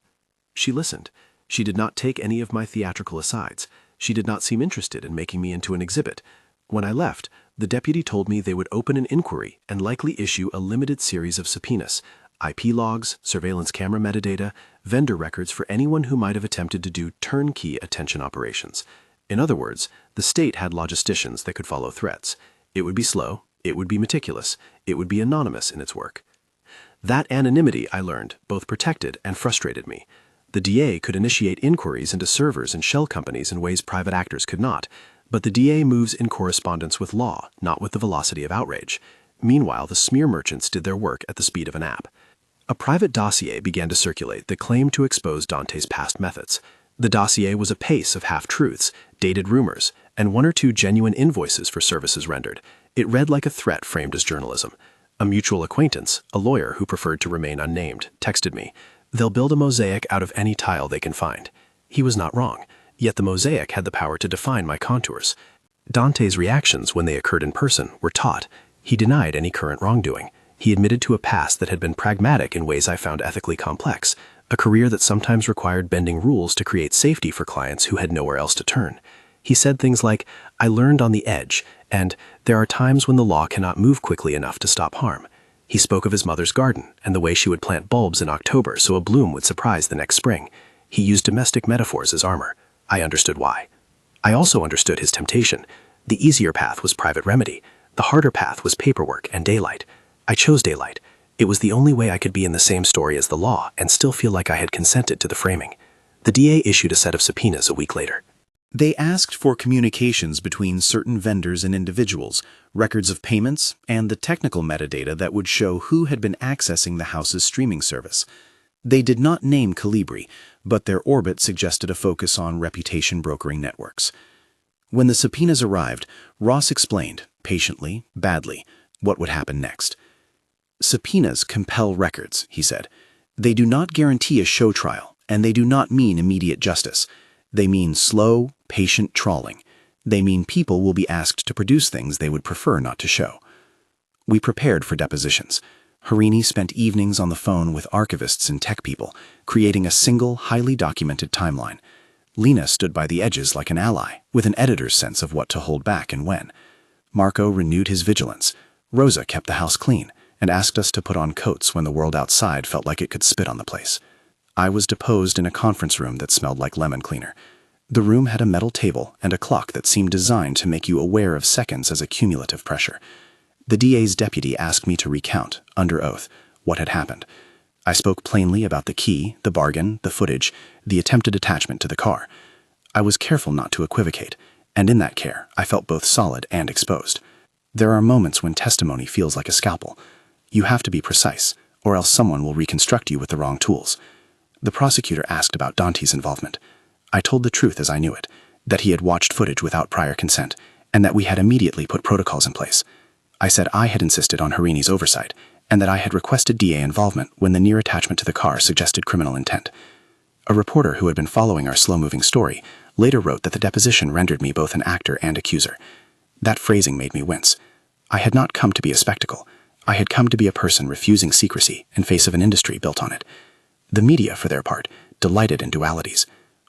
She listened. She did not take any of my theatrical asides. She did not seem interested in making me into an exhibit. When I left, the deputy told me they would open an inquiry and likely issue a limited series of subpoenas, IP logs, surveillance camera metadata, vendor records for anyone who might have attempted to do turnkey attention operations. In other words, the state had logisticians that could follow threats. It would be slow, it would be meticulous, it would be anonymous in its work. That anonymity, I learned, both protected and frustrated me. The DA could initiate inquiries into servers and shell companies in ways private actors could not, but the DA moves in correspondence with law, not with the velocity of outrage. Meanwhile, the smear merchants did their work at the speed of an app. A private dossier began to circulate that claimed to expose Dante's past methods. The dossier was a pace of half-truths, dated rumors, and one or two genuine invoices for services rendered. It read like a threat framed as journalism. A mutual acquaintance, a lawyer who preferred to remain unnamed, texted me, "They'll build a mosaic out of any tile they can find." He was not wrong, yet the mosaic had the power to define my contours. Dante's reactions when they occurred in person were taut. He denied any current wrongdoing. He admitted to a past that had been pragmatic in ways I found ethically complex, a career that sometimes required bending rules to create safety for clients who had nowhere else to turn. He said things like, "I learned on the edge," and "There are times when the law cannot move quickly enough to stop harm." He spoke of his mother's garden and the way she would plant bulbs in October so a bloom would surprise the next spring. He used domestic metaphors as armor. I understood why. I also understood his temptation. The easier path was private remedy. The harder path was paperwork and daylight. I chose daylight. It was the only way I could be in the same story as the law and still feel like I had consented to the framing. The DA issued a set of subpoenas a week later. They asked for communications between certain vendors and individuals, records of payments, and the technical metadata that would show who had been accessing the house's streaming service. They did not name Calibri, but their orbit suggested a focus on reputation brokering networks. When the subpoenas arrived, Ross explained, patiently, badly, what would happen next. "Subpoenas compel records," he said. "They do not guarantee a show trial, and they do not mean immediate justice. They mean slow, patient trawling. They mean people will be asked to produce things they would prefer not to show." We prepared for depositions. Harini spent evenings on the phone with archivists and tech people, creating a single, highly documented timeline. Lena stood by the edges like an ally, with an editor's sense of what to hold back and when. Marco renewed his vigilance. Rosa kept the house clean and asked us to put on coats when the world outside felt like it could spit on the place. I was deposed in a conference room that smelled like lemon cleaner. The room had a metal table and a clock that seemed designed to make you aware of seconds as a cumulative pressure. The DA's deputy asked me to recount, under oath, what had happened. I spoke plainly about the key, the bargain, the footage, the attempted attachment to the car. I was careful not to equivocate, and in that care, I felt both solid and exposed. There are moments when testimony feels like a scalpel. You have to be precise, or else someone will reconstruct you with the wrong tools. The prosecutor asked about Dante's involvement. I told the truth as I knew it, that he had watched footage without prior consent, and that we had immediately put protocols in place. I said I had insisted on Harini's oversight, and that I had requested DA involvement when the near attachment to the car suggested criminal intent. A reporter who had been following our slow-moving story later wrote that the deposition rendered me both an actor and accuser. That phrasing made me wince. I had not come to be a spectacle. I had come to be a person refusing secrecy in face of an industry built on it. The media, for their part, delighted in dualities.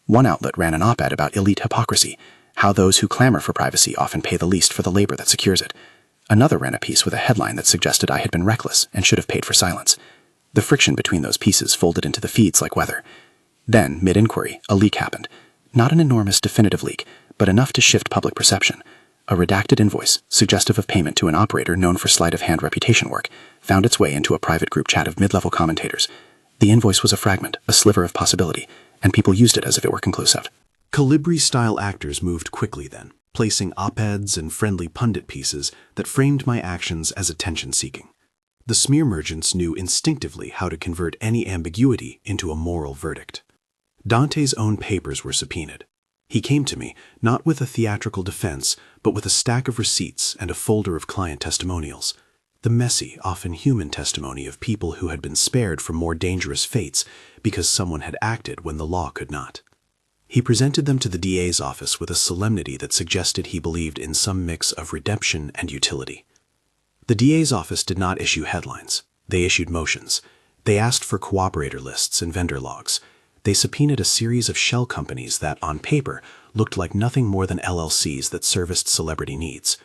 One outlet ran an op-ed about elite hypocrisy, how those who clamor for privacy often pay the least for the labor that secures it. Another ran a piece with a headline that suggested I had been reckless and should have paid for silence. The friction between those pieces folded into the feeds like weather. Then, mid-inquiry, a leak happened. Not an enormous definitive leak, but enough to shift public perception. A redacted invoice, suggestive of payment to an operator known for sleight-of-hand reputation work, found its way into a private group chat of mid-level commentators. The invoice was a fragment, a sliver of possibility, and people used it as if it were conclusive. Calibri-style actors moved quickly then, placing op-eds and friendly pundit pieces that framed my actions as attention-seeking. The smear merchants knew instinctively how to convert any ambiguity into a moral verdict. Dante's own papers were subpoenaed. He came to me, not with a theatrical defense, but with a stack of receipts and a folder of client testimonials. The messy, often human testimony of people who had been spared from more dangerous fates because someone had acted when the law could not. He presented them to the DA's office with a solemnity that suggested he believed in some mix of redemption and utility. The DA's office did not issue headlines. They issued motions. They asked for cooperator lists and vendor logs. They subpoenaed a series of shell companies that, on paper, looked like nothing more than LLCs that serviced celebrity needs.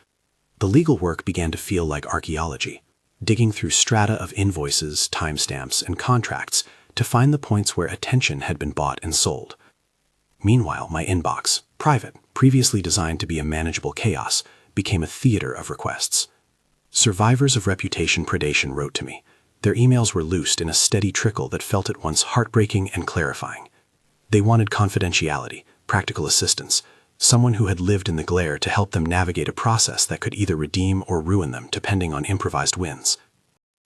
The legal work began to feel like archaeology, digging through strata of invoices, timestamps, and contracts to find the points where attention had been bought and sold. Meanwhile, my inbox, private, previously designed to be a manageable chaos, became a theater of requests. Survivors of reputation predation wrote to me. Their emails were loosed in a steady trickle that felt at once heartbreaking and clarifying. They wanted confidentiality, practical assistance, someone who had lived in the glare to help them navigate a process that could either redeem or ruin them depending on improvised wins.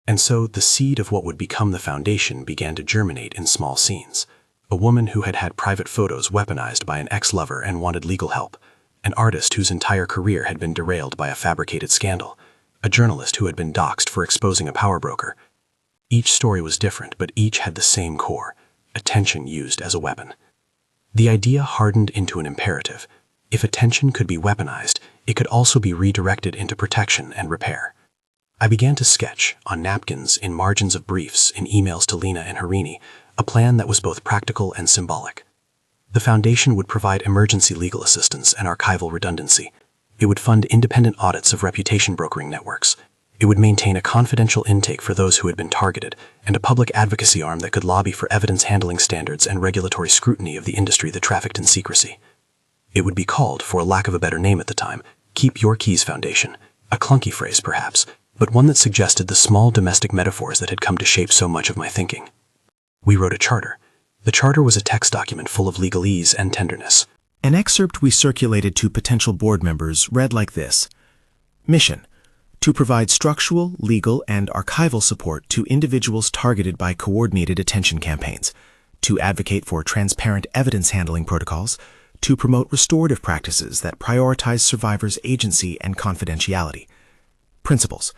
And so the seed of what would become the foundation began to germinate in small scenes. A woman who had had private photos weaponized by an ex-lover and wanted legal help. An artist whose entire career had been derailed by a fabricated scandal. A journalist who had been doxxed for exposing a power broker. Each story was different, but each had the same core: attention used as a weapon. The idea hardened into an imperative. If attention could be weaponized, it could also be redirected into protection and repair. I began to sketch, on napkins, in margins of briefs, in emails to Lena and Harini, a plan that was both practical and symbolic. The foundation would provide emergency legal assistance and archival redundancy. It would fund independent audits of reputation brokering networks. It would maintain a confidential intake for those who had been targeted, and a public advocacy arm that could lobby for evidence handling standards and regulatory scrutiny of the industry that trafficked in secrecy. It would be called, for lack of a better name at the time, Keep Your Keys Foundation, a clunky phrase perhaps, but one that suggested the small domestic metaphors that had come to shape so much of my thinking. We wrote a charter. The charter was a text document full of legalese and tenderness. An excerpt we circulated to potential board members read like this: Mission: to provide structural, legal, and archival support to individuals targeted by coordinated attention campaigns, to advocate for transparent evidence handling protocols, to promote restorative practices that prioritize survivors' agency and confidentiality. Principles: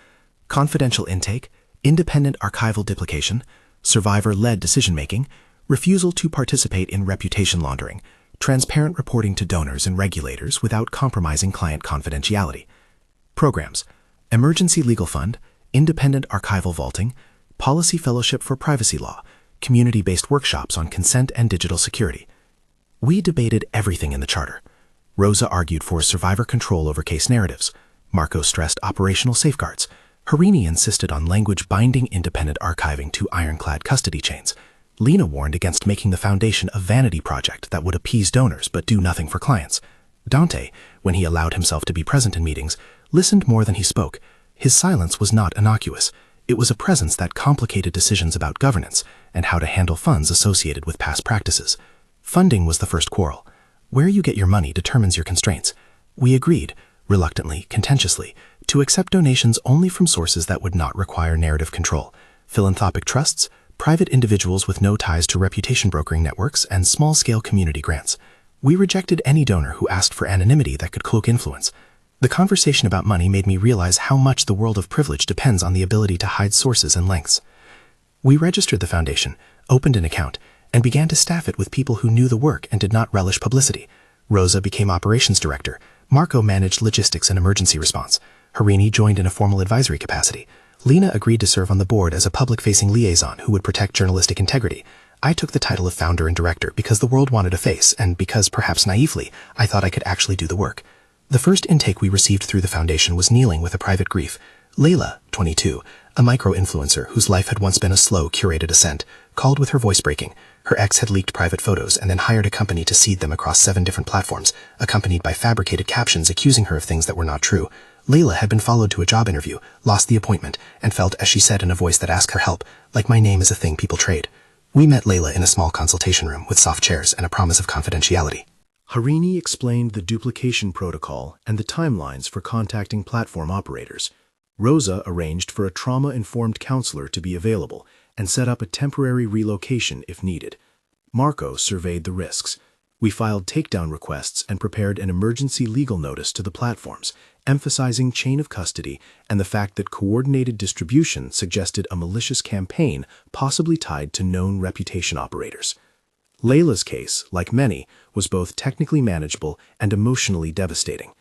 confidential intake, independent archival duplication, survivor-led decision-making, refusal to participate in reputation laundering, transparent reporting to donors and regulators without compromising client confidentiality. Programs: Emergency Legal Fund, Independent Archival Vaulting, Policy Fellowship for Privacy Law, community-based workshops on consent and digital security. We debated everything in the charter. Rosa argued for survivor control over case narratives. Marco stressed operational safeguards. Harini insisted on language-binding independent archiving to ironclad custody chains. Lena warned against making the foundation a vanity project that would appease donors but do nothing for clients. Dante, when he allowed himself to be present in meetings, listened more than he spoke. His silence was not innocuous. It was a presence that complicated decisions about governance and how to handle funds associated with past practices. Funding was the first quarrel. Where you get your money determines your constraints. We agreed, reluctantly, contentiously, to accept donations only from sources that would not require narrative control: philanthropic trusts, private individuals with no ties to reputation brokering networks, and small-scale community grants. We rejected any donor who asked for anonymity that could cloak influence. The conversation about money made me realize how much the world of privilege depends on the ability to hide sources and lengths. We registered the foundation, opened an account, and began to staff it with people who knew the work and did not relish publicity. Rosa became operations director. Marco managed logistics and emergency response. Harini joined in a formal advisory capacity. Lena agreed to serve on the board as a public-facing liaison who would protect journalistic integrity. I took the title of founder and director because the world wanted a face, and because, perhaps naively, I thought I could actually do the work. The first intake we received through the foundation was kneeling with a private grief. Layla, 22, a micro-influencer whose life had once been a slow, curated ascent, called with her voice breaking. Her ex had leaked private photos and then hired a company to seed them across 7 different platforms, accompanied by fabricated captions accusing her of things that were not true. Layla had been followed to a job interview, lost the appointment, and felt, as she said in a voice that asked her help, like my name is a thing people trade. We met Layla in a small consultation room with soft chairs and a promise of confidentiality. Harini explained the duplication protocol and the timelines for contacting platform operators. Rosa arranged for a trauma-informed counselor to be available and set up a temporary relocation if needed. Marco surveyed the risks. We filed takedown requests and prepared an emergency legal notice to the platforms, emphasizing chain of custody and the fact that coordinated distribution suggested a malicious campaign possibly tied to known reputation operators. Layla's case, like many, was both technically manageable and emotionally devastating.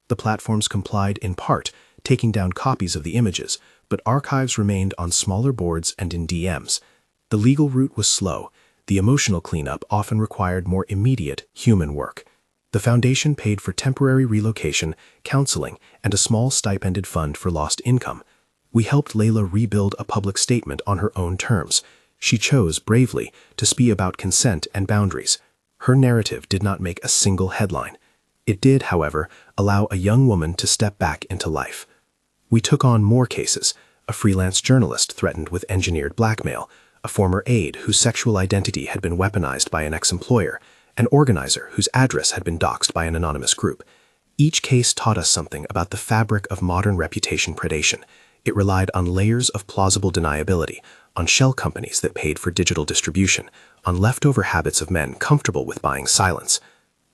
The platforms complied in part, taking down copies of the images, but archives remained on smaller boards and in DMs. The legal route was slow. The emotional cleanup often required more immediate human work. The foundation paid for temporary relocation, counseling, and a small stipended fund for lost income. We helped Layla rebuild a public statement on her own terms. She chose, bravely, to speak about consent and boundaries. Her narrative did not make a single headline. It did, however, allow a young woman to step back into life. We took on more cases: a freelance journalist threatened with engineered blackmail, a former aide whose sexual identity had been weaponized by an ex-employer, an organizer whose address had been doxed by an anonymous group. Each case taught us something about the fabric of modern reputation predation. It relied on layers of plausible deniability, on shell companies that paid for digital distribution, on leftover habits of men comfortable with buying silence.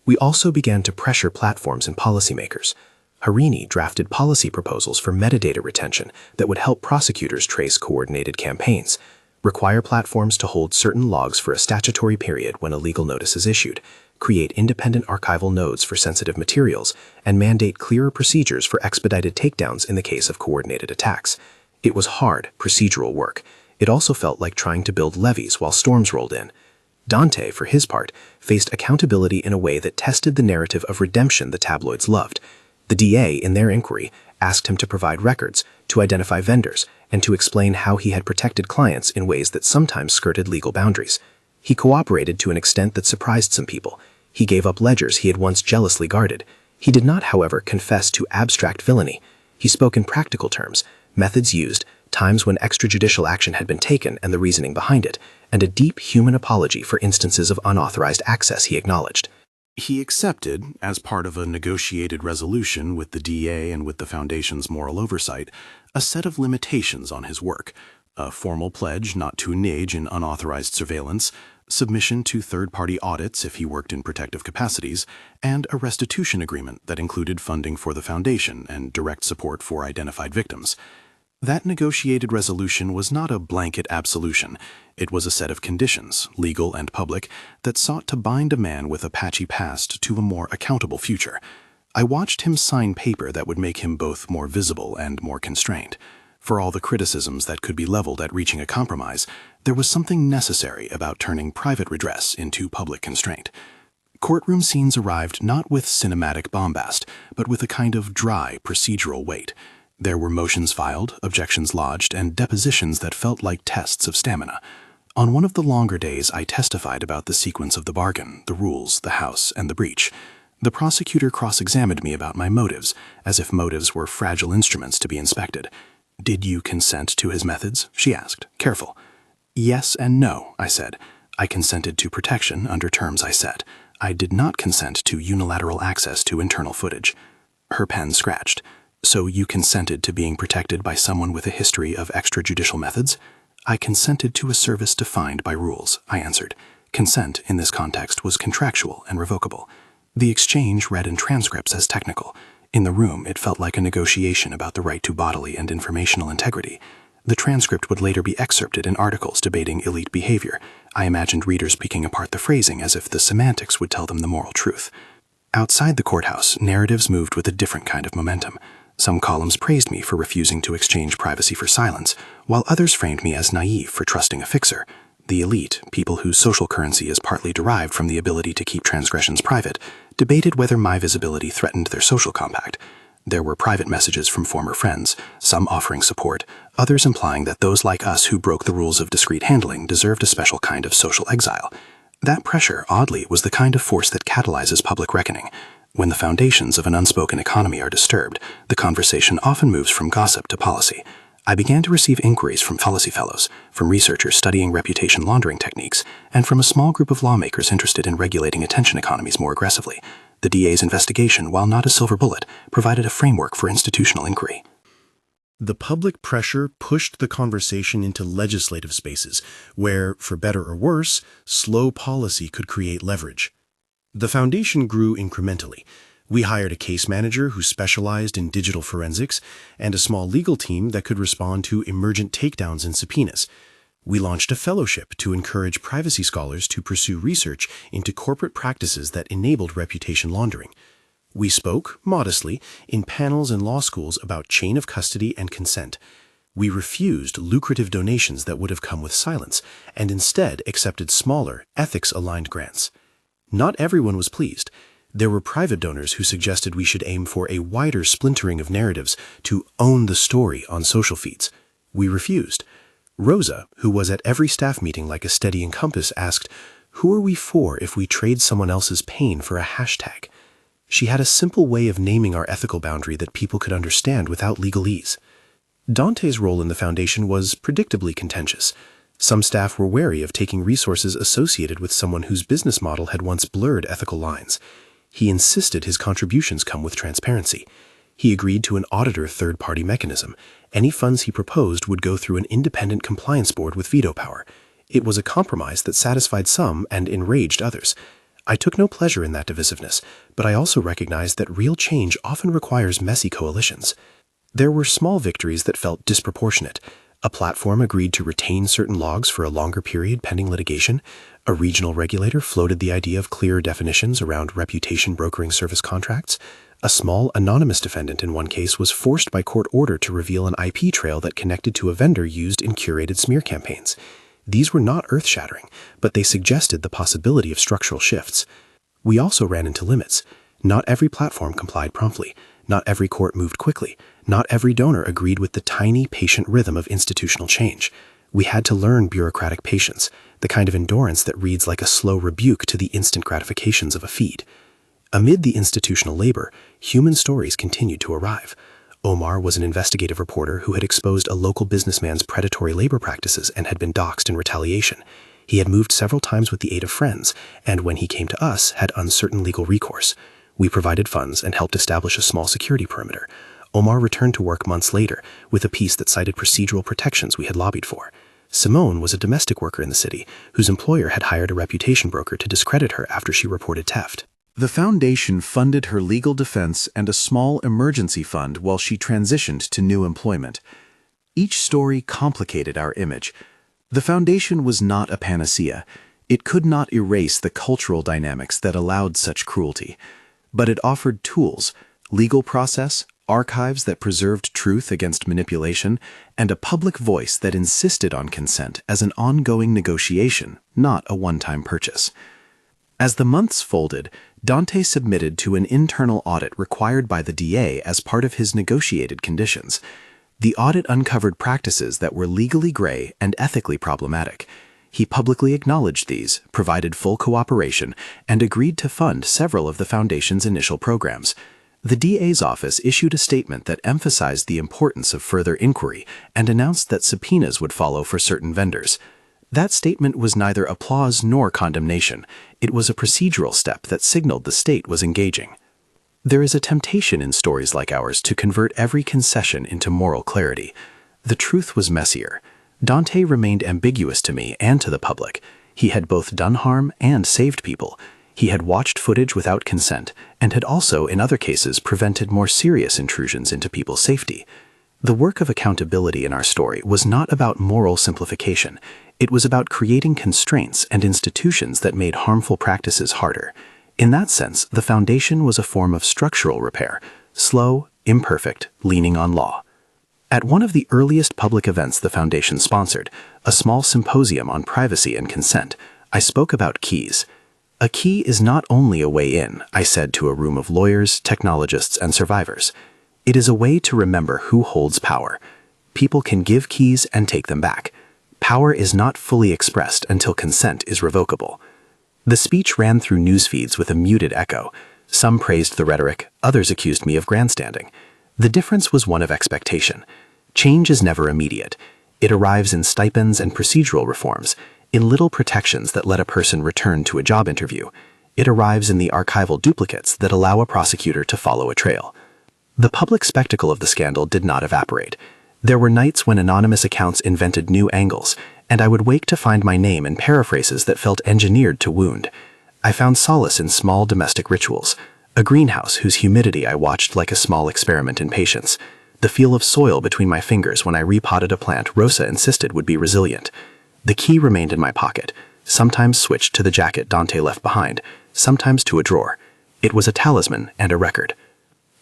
We also began to pressure platforms and policymakers. Harini drafted policy proposals for metadata retention that would help prosecutors trace coordinated campaigns, require platforms to hold certain logs for a statutory period when a legal notice is issued, create independent archival nodes for sensitive materials, and mandate clearer procedures for expedited takedowns in the case of coordinated attacks. It was hard, procedural work. It also felt like trying to build levees while storms rolled in. Dante, for his part, faced accountability in a way that tested the narrative of redemption the tabloids loved. The DA, in their inquiry, asked him to provide records, to identify vendors, and to explain how he had protected clients in ways that sometimes skirted legal boundaries. He cooperated to an extent that surprised some people. He gave up ledgers he had once jealously guarded. He did not, however, confess to abstract villainy. He spoke in practical terms, methods used, times when extrajudicial action had been taken and the reasoning behind it, and a deep human apology for instances of unauthorized access he acknowledged. He accepted, as part of a negotiated resolution with the DA and with the Foundation's moral oversight, a set of limitations on his work: a formal pledge not to engage in unauthorized surveillance, submission to third-party audits if he worked in protective capacities, and a restitution agreement that included funding for the Foundation and direct support for identified victims. That negotiated resolution was not a blanket absolution. It was a set of conditions, legal and public, that sought to bind a man with a patchy past to a more accountable future. I watched him sign paper that would make him both more visible and more constrained. For all the criticisms that could be leveled at reaching a compromise, there was something necessary about turning private redress into public constraint. Courtroom scenes arrived not with cinematic bombast, but with a kind of dry, procedural weight. There were motions filed, objections lodged, and depositions that felt like tests of stamina. On one of the longer days, I testified about the sequence of the bargain, the rules, the house, and the breach. The prosecutor cross-examined me about my motives, as if motives were fragile instruments to be inspected. "Did you consent to his methods?" she asked, careful. "Yes and no," I said. "I consented to protection under terms I set. I did not consent to unilateral access to internal footage." Her pen scratched. "So you consented to being protected by someone with a history of extrajudicial methods?" "I consented to a service defined by rules," I answered. Consent, in this context, was contractual and revocable. The exchange read in transcripts as technical. In the room, it felt like a negotiation about the right to bodily and informational integrity. The transcript would later be excerpted in articles debating elite behavior. I imagined readers picking apart the phrasing as if the semantics would tell them the moral truth. Outside the courthouse, narratives moved with a different kind of momentum. Some columns praised me for refusing to exchange privacy for silence, while others framed me as naive for trusting a fixer. The elite, people whose social currency is partly derived from the ability to keep transgressions private, debated whether my visibility threatened their social compact. There were private messages from former friends, some offering support, others implying that those like us who broke the rules of discreet handling deserved a special kind of social exile. That pressure, oddly, was the kind of force that catalyzes public reckoning. When the foundations of an unspoken economy are disturbed, the conversation often moves from gossip to policy. I began to receive inquiries from policy fellows, from researchers studying reputation laundering techniques, and from a small group of lawmakers interested in regulating attention economies more aggressively. The DA's investigation, while not a silver bullet, provided a framework for institutional inquiry. The public pressure pushed the conversation into legislative spaces, where, for better or worse, slow policy could create leverage. The foundation grew incrementally. We hired a case manager who specialized in digital forensics and a small legal team that could respond to emergent takedowns and subpoenas. We launched a fellowship to encourage privacy scholars to pursue research into corporate practices that enabled reputation laundering. We spoke, modestly, in panels in law schools about chain of custody and consent. We refused lucrative donations that would have come with silence, and instead accepted smaller, ethics-aligned grants. Not everyone was pleased. There were private donors who suggested we should aim for a wider splintering of narratives to own the story on social feeds. We refused. Rosa, who was at every staff meeting like a steadying compass, asked, "Who are we for if we trade someone else's pain for a hashtag?" She had a simple way of naming our ethical boundary that people could understand without legalese. Dante's role in the foundation was predictably contentious. Some staff were wary of taking resources associated with someone whose business model had once blurred ethical lines. He insisted his contributions come with transparency. He agreed to an auditor third-party mechanism. Any funds he proposed would go through an independent compliance board with veto power. It was a compromise that satisfied some and enraged others. I took no pleasure in that divisiveness, but I also recognized that real change often requires messy coalitions. There were small victories that felt disproportionate. A platform agreed to retain certain logs for a longer period pending litigation. A regional regulator floated the idea of clearer definitions around reputation brokering service contracts. A small, anonymous defendant in one case was forced by court order to reveal an IP trail that connected to a vendor used in curated smear campaigns. These were not earth-shattering, but they suggested the possibility of structural shifts. We also ran into limits. Not every platform complied promptly. Not every court moved quickly. Not every donor agreed with the tiny, patient rhythm of institutional change. We had to learn bureaucratic patience, the kind of endurance that reads like a slow rebuke to the instant gratifications of a feed. Amid the institutional labor, human stories continued to arrive. Omar was an investigative reporter who had exposed a local businessman's predatory labor practices and had been doxxed in retaliation. He had moved several times with the aid of friends, and when he came to us, had uncertain legal recourse. We provided funds and helped establish a small security perimeter. Omar returned to work months later with a piece that cited procedural protections we had lobbied for. Simone was a domestic worker in the city whose employer had hired a reputation broker to discredit her after she reported theft. The foundation funded her legal defense and a small emergency fund while she transitioned to new employment. Each story complicated our image. The foundation was not a panacea. It could not erase the cultural dynamics that allowed such cruelty. But it offered tools, legal process, archives that preserved truth against manipulation, and a public voice that insisted on consent as an ongoing negotiation, not a one-time purchase. As the months folded, Dante submitted to an internal audit required by the DA as part of his negotiated conditions. The audit uncovered practices that were legally gray and ethically problematic. He publicly acknowledged these, provided full cooperation, and agreed to fund several of the foundation's initial programs. The DA's office issued a statement that emphasized the importance of further inquiry and announced that subpoenas would follow for certain vendors. That statement was neither applause nor condemnation. It was a procedural step that signaled the state was engaging. There is a temptation in stories like ours to convert every concession into moral clarity. The truth was messier. Dante remained ambiguous to me and to the public. He had both done harm and saved people. He had watched footage without consent and had also, in other cases, prevented more serious intrusions into people's safety. The work of accountability in our story was not about moral simplification. It was about creating constraints and institutions that made harmful practices harder. In that sense, the foundation was a form of structural repair, slow, imperfect, leaning on law. At one of the earliest public events the foundation sponsored, a small symposium on privacy and consent, I spoke about keys. A key is not only a way in, I said to a room of lawyers, technologists, and survivors. It is a way to remember who holds power. People can give keys and take them back. Power is not fully expressed until consent is revocable. The speech ran through news feeds with a muted echo. Some praised the rhetoric, others accused me of grandstanding. The difference was one of expectation. Change is never immediate. It arrives in stipends and procedural reforms, in little protections that let a person return to a job interview. It arrives in the archival duplicates that allow a prosecutor to follow a trail. The public spectacle of the scandal did not evaporate. There were nights when anonymous accounts invented new angles, and I would wake to find my name in paraphrases that felt engineered to wound. I found solace in small domestic rituals, a greenhouse whose humidity I watched like a small experiment in patience, the feel of soil between my fingers when I repotted a plant Rosa insisted would be resilient. The key remained in my pocket, sometimes switched to the jacket Dante left behind, sometimes to a drawer. It was a talisman and a record.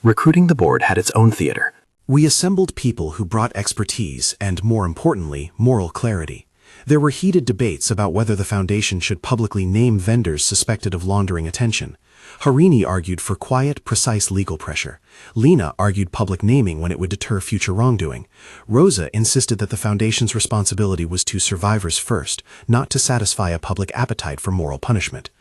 Recruiting the board had its own theater. We assembled people who brought expertise and, more importantly, moral clarity. There were heated debates about whether the foundation should publicly name vendors suspected of laundering attention. Harini argued for quiet, precise legal pressure. Lena argued public naming when it would deter future wrongdoing. Rosa insisted that the foundation's responsibility was to survivors first, not to satisfy a public appetite for moral punishment.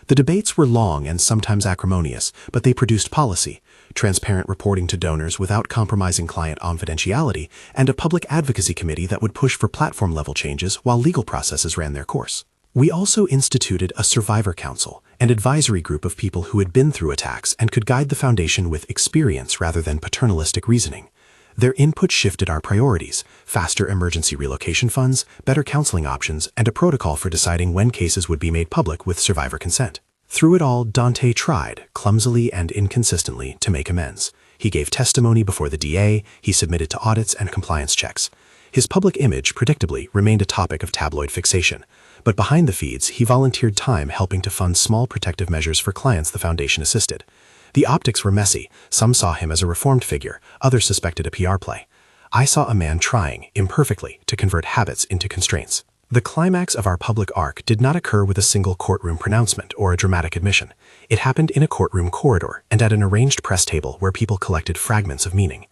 The debates were long and sometimes acrimonious, but they produced policy, transparent reporting to donors without compromising client confidentiality, and a public advocacy committee that would push for platform-level changes while legal processes ran their course. We also instituted a survivor council, an advisory group of people who had been through attacks and could guide the foundation with experience rather than paternalistic reasoning. Their input shifted our priorities: faster emergency relocation funds, better counseling options, and a protocol for deciding when cases would be made public with survivor consent. Through it all, Dante tried, clumsily and inconsistently, to make amends. He gave testimony before the DA, he submitted to audits and compliance checks. His public image, predictably, remained a topic of tabloid fixation. But behind the feeds, he volunteered time helping to fund small protective measures for clients the foundation assisted. The optics were messy. Some saw him as a reformed figure, others suspected a PR play. I saw a man trying, imperfectly, to convert habits into constraints. The climax of our public arc did not occur with a single courtroom pronouncement or a dramatic admission. It happened in a courtroom corridor and at an arranged press table where people collected fragments of meaning.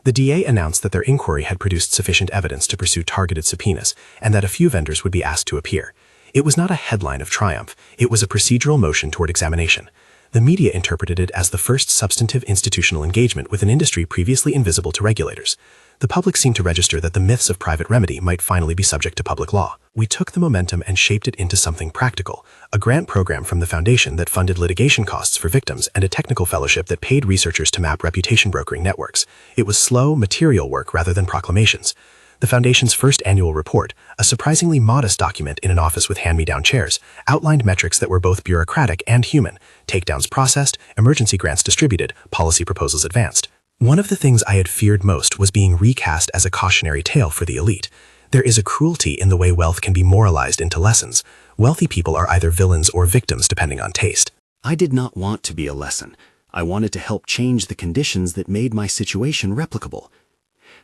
The DA announced that their inquiry had produced sufficient evidence to pursue targeted subpoenas and that a few vendors would be asked to appear. It was not a headline of triumph. It was a procedural motion toward examination. The media interpreted it as the first substantive institutional engagement with an industry previously invisible to regulators. The public seemed to register that the myths of private remedy might finally be subject to public law. We took the momentum and shaped it into something practical, a grant program from the foundation that funded litigation costs for victims and a technical fellowship that paid researchers to map reputation brokering networks. It was slow, material work rather than proclamations. The foundation's first annual report, a surprisingly modest document in an office with hand-me-down chairs, outlined metrics that were both bureaucratic and human: takedowns processed, emergency grants distributed, policy proposals advanced. One of the things I had feared most was being recast as a cautionary tale for the elite. There is a cruelty in the way wealth can be moralized into lessons. Wealthy people are either villains or victims depending on taste. I did not want to be a lesson. I wanted to help change the conditions that made my situation replicable.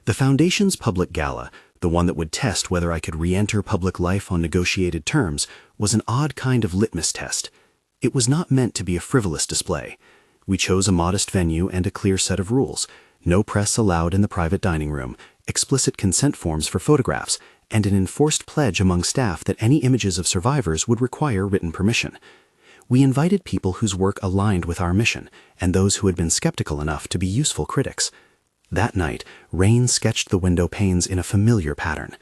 The foundation's public gala, the one that would test whether I could re-enter public life on negotiated terms, was an odd kind of litmus test. It was not meant to be a frivolous display. We chose a modest venue and a clear set of rules: no press allowed in the private dining room, explicit consent forms for photographs, and an enforced pledge among staff that any images of survivors would require written permission. We invited people whose work aligned with our mission, and those who had been skeptical enough to be useful critics. That night, rain sketched the window panes in a familiar pattern.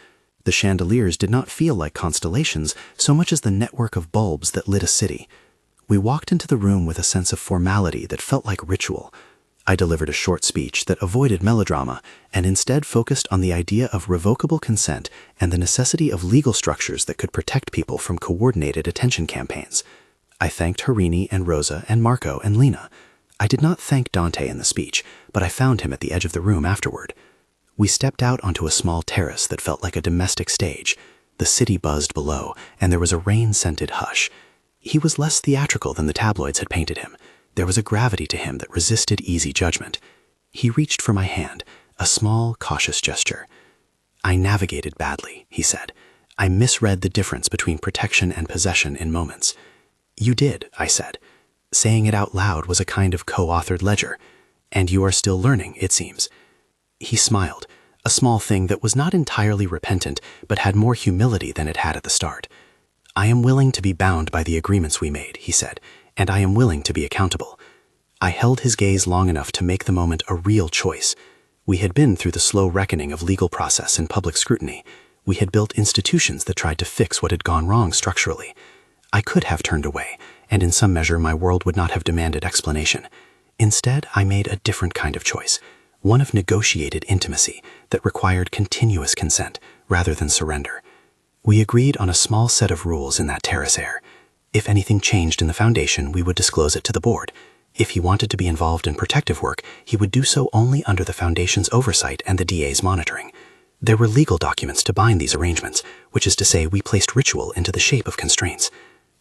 The chandeliers did not feel like constellations so much as the network of bulbs that lit a city. We walked into the room with a sense of formality that felt like ritual. I delivered a short speech that avoided melodrama and instead focused on the idea of revocable consent and the necessity of legal structures that could protect people from coordinated attention campaigns. I thanked Harini and Rosa and Marco and Lena. I did not thank Dante in the speech, but I found him at the edge of the room afterward. We stepped out onto a small terrace that felt like a domestic stage. The city buzzed below, and there was a rain-scented hush. He was less theatrical than the tabloids had painted him. There was a gravity to him that resisted easy judgment. He reached for my hand, a small, cautious gesture. "I navigated badly," he said. "I misread the difference between protection and possession in moments." "You did," I said. Saying it out loud was a kind of co-authored ledger. "And you are still learning, it seems." He smiled, a small thing that was not entirely repentant, but had more humility than it had at the start. "I am willing to be bound by the agreements we made," he said, "and I am willing to be accountable." I held his gaze long enough to make the moment a real choice. We had been through the slow reckoning of legal process and public scrutiny. We had built institutions that tried to fix what had gone wrong structurally. I could have turned away, and in some measure my world would not have demanded explanation. Instead, I made a different kind of choice, one of negotiated intimacy that required continuous consent rather than surrender. We agreed on a small set of rules in that terrace air. If anything changed in the foundation, we would disclose it to the board. If he wanted to be involved in protective work, he would do so only under the foundation's oversight and the DA's monitoring. There were legal documents to bind these arrangements, which is to say we placed ritual into the shape of constraints.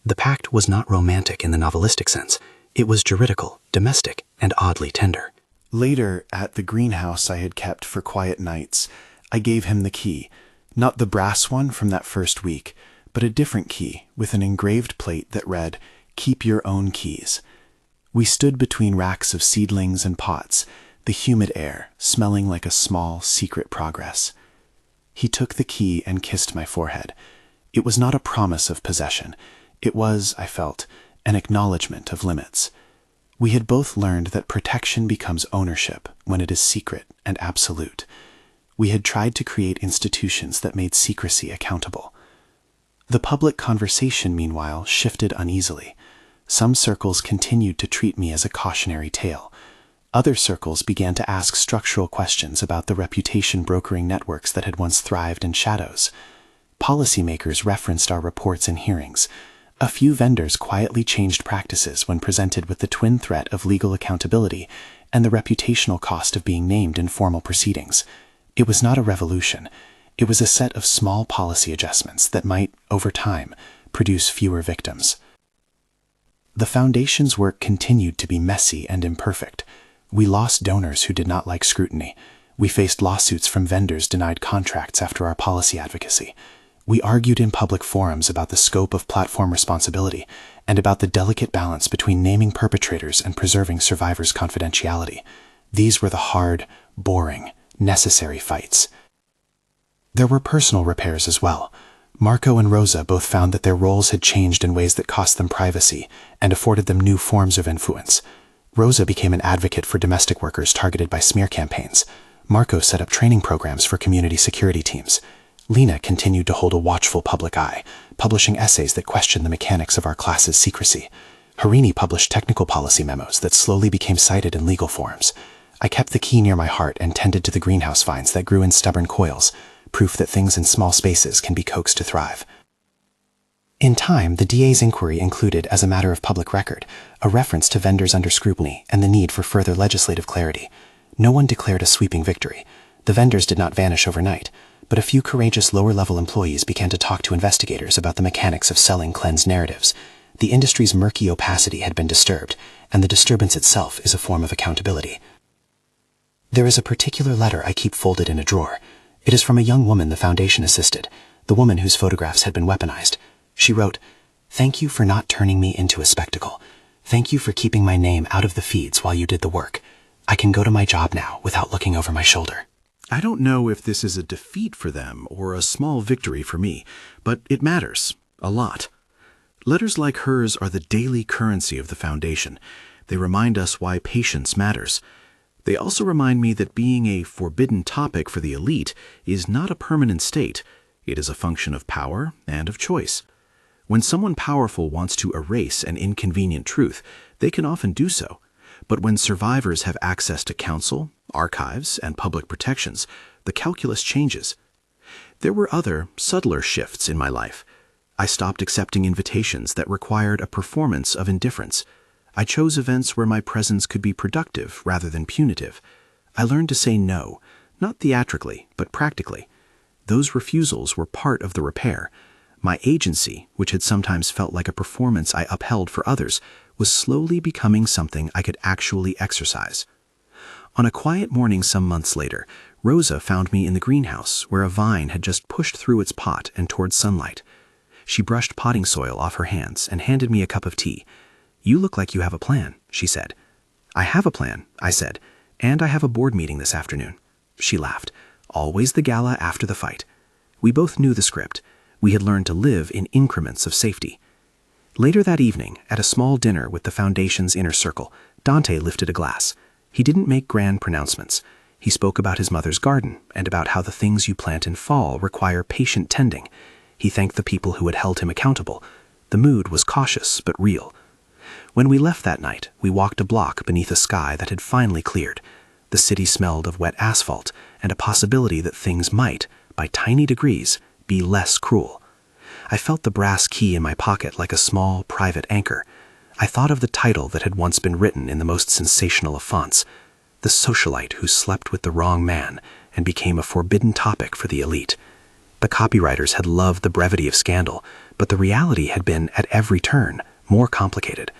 The pact was not romantic in the novelistic sense. It was juridical, domestic, and oddly tender. Later, at the greenhouse I had kept for quiet nights, I gave him the key, not the brass one from that first week, but a different key with an engraved plate that read, "Keep your own keys." We stood between racks of seedlings and pots, the humid air smelling like a small, secret progress. He took the key and kissed my forehead. It was not a promise of possession. It was, I felt, an acknowledgement of limits. We had both learned that protection becomes ownership when it is secret and absolute. We had tried to create institutions that made secrecy accountable. The public conversation, meanwhile, shifted uneasily. Some circles continued to treat me as a cautionary tale. Other circles began to ask structural questions about the reputation-brokering networks that had once thrived in shadows. Policymakers referenced our reports and hearings. A few vendors quietly changed practices when presented with the twin threat of legal accountability and the reputational cost of being named in formal proceedings. It was not a revolution. It was a set of small policy adjustments that might, over time, produce fewer victims. The Foundation's work continued to be messy and imperfect. We lost donors who did not like scrutiny. We faced lawsuits from vendors denied contracts after our policy advocacy. We argued in public forums about the scope of platform responsibility and about the delicate balance between naming perpetrators and preserving survivors' confidentiality. These were the hard, boring, necessary fights. There were personal repairs as well. Marco and Rosa both found that their roles had changed in ways that cost them privacy and afforded them new forms of influence. Rosa became an advocate for domestic workers targeted by smear campaigns. Marco set up training programs for community security teams. Lena continued to hold a watchful public eye, publishing essays that questioned the mechanics of our class's secrecy. Harini published technical policy memos that slowly became cited in legal forums. I kept the key near my heart and tended to the greenhouse vines that grew in stubborn coils, proof that things in small spaces can be coaxed to thrive. In time, the DA's inquiry included, as a matter of public record, a reference to vendors under scrutiny and the need for further legislative clarity. No one declared a sweeping victory. The vendors did not vanish overnight, but a few courageous lower-level employees began to talk to investigators about the mechanics of selling cleansed narratives. The industry's murky opacity had been disturbed, and the disturbance itself is a form of accountability. There is a particular letter I keep folded in a drawer. It is from a young woman the Foundation assisted, the woman whose photographs had been weaponized. She wrote, "Thank you for not turning me into a spectacle. Thank you for keeping my name out of the feeds while you did the work. I can go to my job now without looking over my shoulder." I don't know if this is a defeat for them or a small victory for me, but it matters a lot. Letters like hers are the daily currency of the Foundation. They remind us why patience matters. They also remind me that being a forbidden topic for the elite is not a permanent state. It is a function of power and of choice. When someone powerful wants to erase an inconvenient truth, they can often do so. But when survivors have access to counsel, archives, and public protections, the calculus changes. There were other, subtler shifts in my life. I stopped accepting invitations that required a performance of indifference. I chose events where my presence could be productive rather than punitive. I learned to say no, not theatrically, but practically. Those refusals were part of the repair. My agency, which had sometimes felt like a performance I upheld for others, was slowly becoming something I could actually exercise. On a quiet morning some months later, Rosa found me in the greenhouse where a vine had just pushed through its pot and toward sunlight. She brushed potting soil off her hands and handed me a cup of tea. "You look like you have a plan," she said. "I have a plan," I said, "and I have a board meeting this afternoon." She laughed. "Always the gala after the fight." We both knew the script. We had learned to live in increments of safety. Later that evening, at a small dinner with the Foundation's inner circle, Dante lifted a glass. He didn't make grand pronouncements. He spoke about his mother's garden and about how the things you plant in fall require patient tending. He thanked the people who had held him accountable. The mood was cautious but real. When we left that night, we walked a block beneath a sky that had finally cleared. The city smelled of wet asphalt and a possibility that things might, by tiny degrees, be less cruel. I felt the brass key in my pocket like a small, private anchor. I thought of the title that had once been written in the most sensational of fonts, "The Socialite Who Slept with the Wrong Man and Became a Forbidden Topic for the Elite." The copywriters had loved the brevity of scandal, but the reality had been, at every turn, more complicated.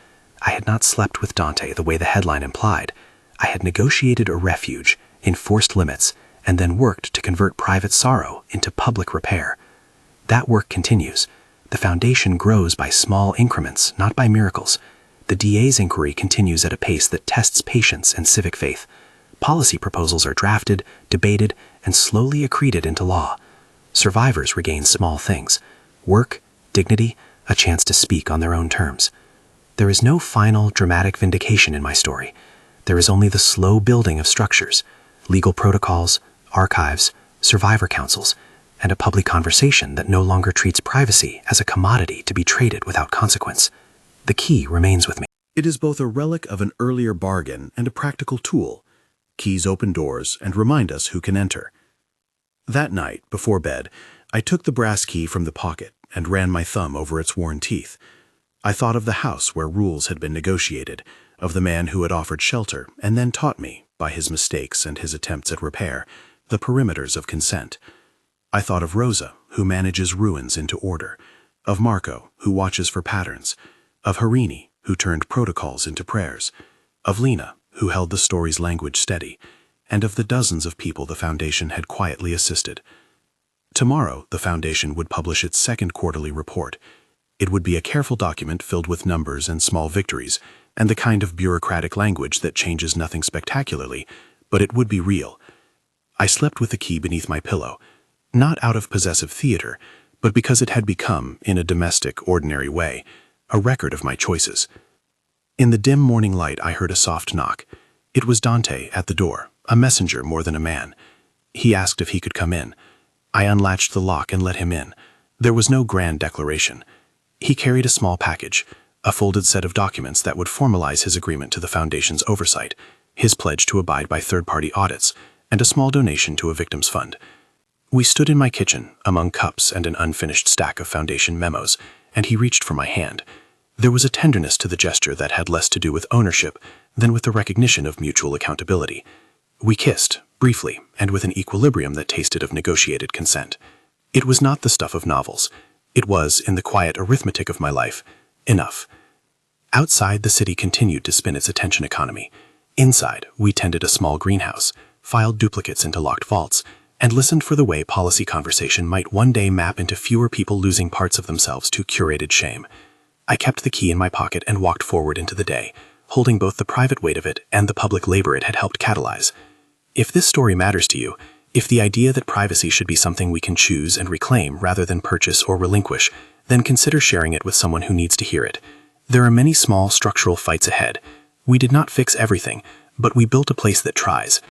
I had not slept with Dante the way the headline implied. I had negotiated a refuge, enforced limits, and then worked to convert private sorrow into public repair. That work continues. The Foundation grows by small increments, not by miracles. The DA's inquiry continues at a pace that tests patience and civic faith. Policy proposals are drafted, debated, and slowly accreted into law. Survivors regain small things: work, dignity, a chance to speak on their own terms. There is no final, dramatic vindication in my story. There is only the slow building of structures, legal protocols, archives, survivor councils, and a public conversation that no longer treats privacy as a commodity to be traded without consequence. The key remains with me. It is both a relic of an earlier bargain and a practical tool. Keys open doors and remind us who can enter. That night, before bed, I took the brass key from the pocket and ran my thumb over its worn teeth. I thought of the house where rules had been negotiated, of the man who had offered shelter and then taught me, by his mistakes and his attempts at repair, the perimeters of consent. I thought of Rosa, who manages ruins into order, of Marco, who watches for patterns, of Harini, who turned protocols into prayers, of Lena, who held the story's language steady, and of the dozens of people the Foundation had quietly assisted. Tomorrow, the Foundation would publish its second quarterly report. It would be a careful document filled with numbers and small victories, and the kind of bureaucratic language that changes nothing spectacularly, but it would be real. I slept with the key beneath my pillow, not out of possessive theater, but because it had become, in a domestic, ordinary way, a record of my choices. In the dim morning light, I heard a soft knock. It was Dante at the door, a messenger more than a man. He asked if he could come in. I unlatched the lock and let him in. There was no grand declaration. He carried a small package, a folded set of documents that would formalize his agreement to the Foundation's oversight, his pledge to abide by third-party audits, and a small donation to a victims fund. We stood in my kitchen, among cups and an unfinished stack of Foundation memos, and he reached for my hand. There was a tenderness to the gesture that had less to do with ownership than with the recognition of mutual accountability. We kissed, briefly, and with an equilibrium that tasted of negotiated consent. It was not the stuff of novels. It was, in the quiet arithmetic of my life, enough. Outside, the city continued to spin its attention economy. Inside, we tended a small greenhouse, filed duplicates into locked vaults, and listened for the way policy conversation might one day map into fewer people losing parts of themselves to curated shame. I kept the key in my pocket and walked forward into the day, holding both the private weight of it and the public labor it had helped catalyze. If this story matters to you, if the idea that privacy should be something we can choose and reclaim rather than purchase or relinquish, then consider sharing it with someone who needs to hear it. There are many small structural fights ahead. We did not fix everything, but we built a place that tries.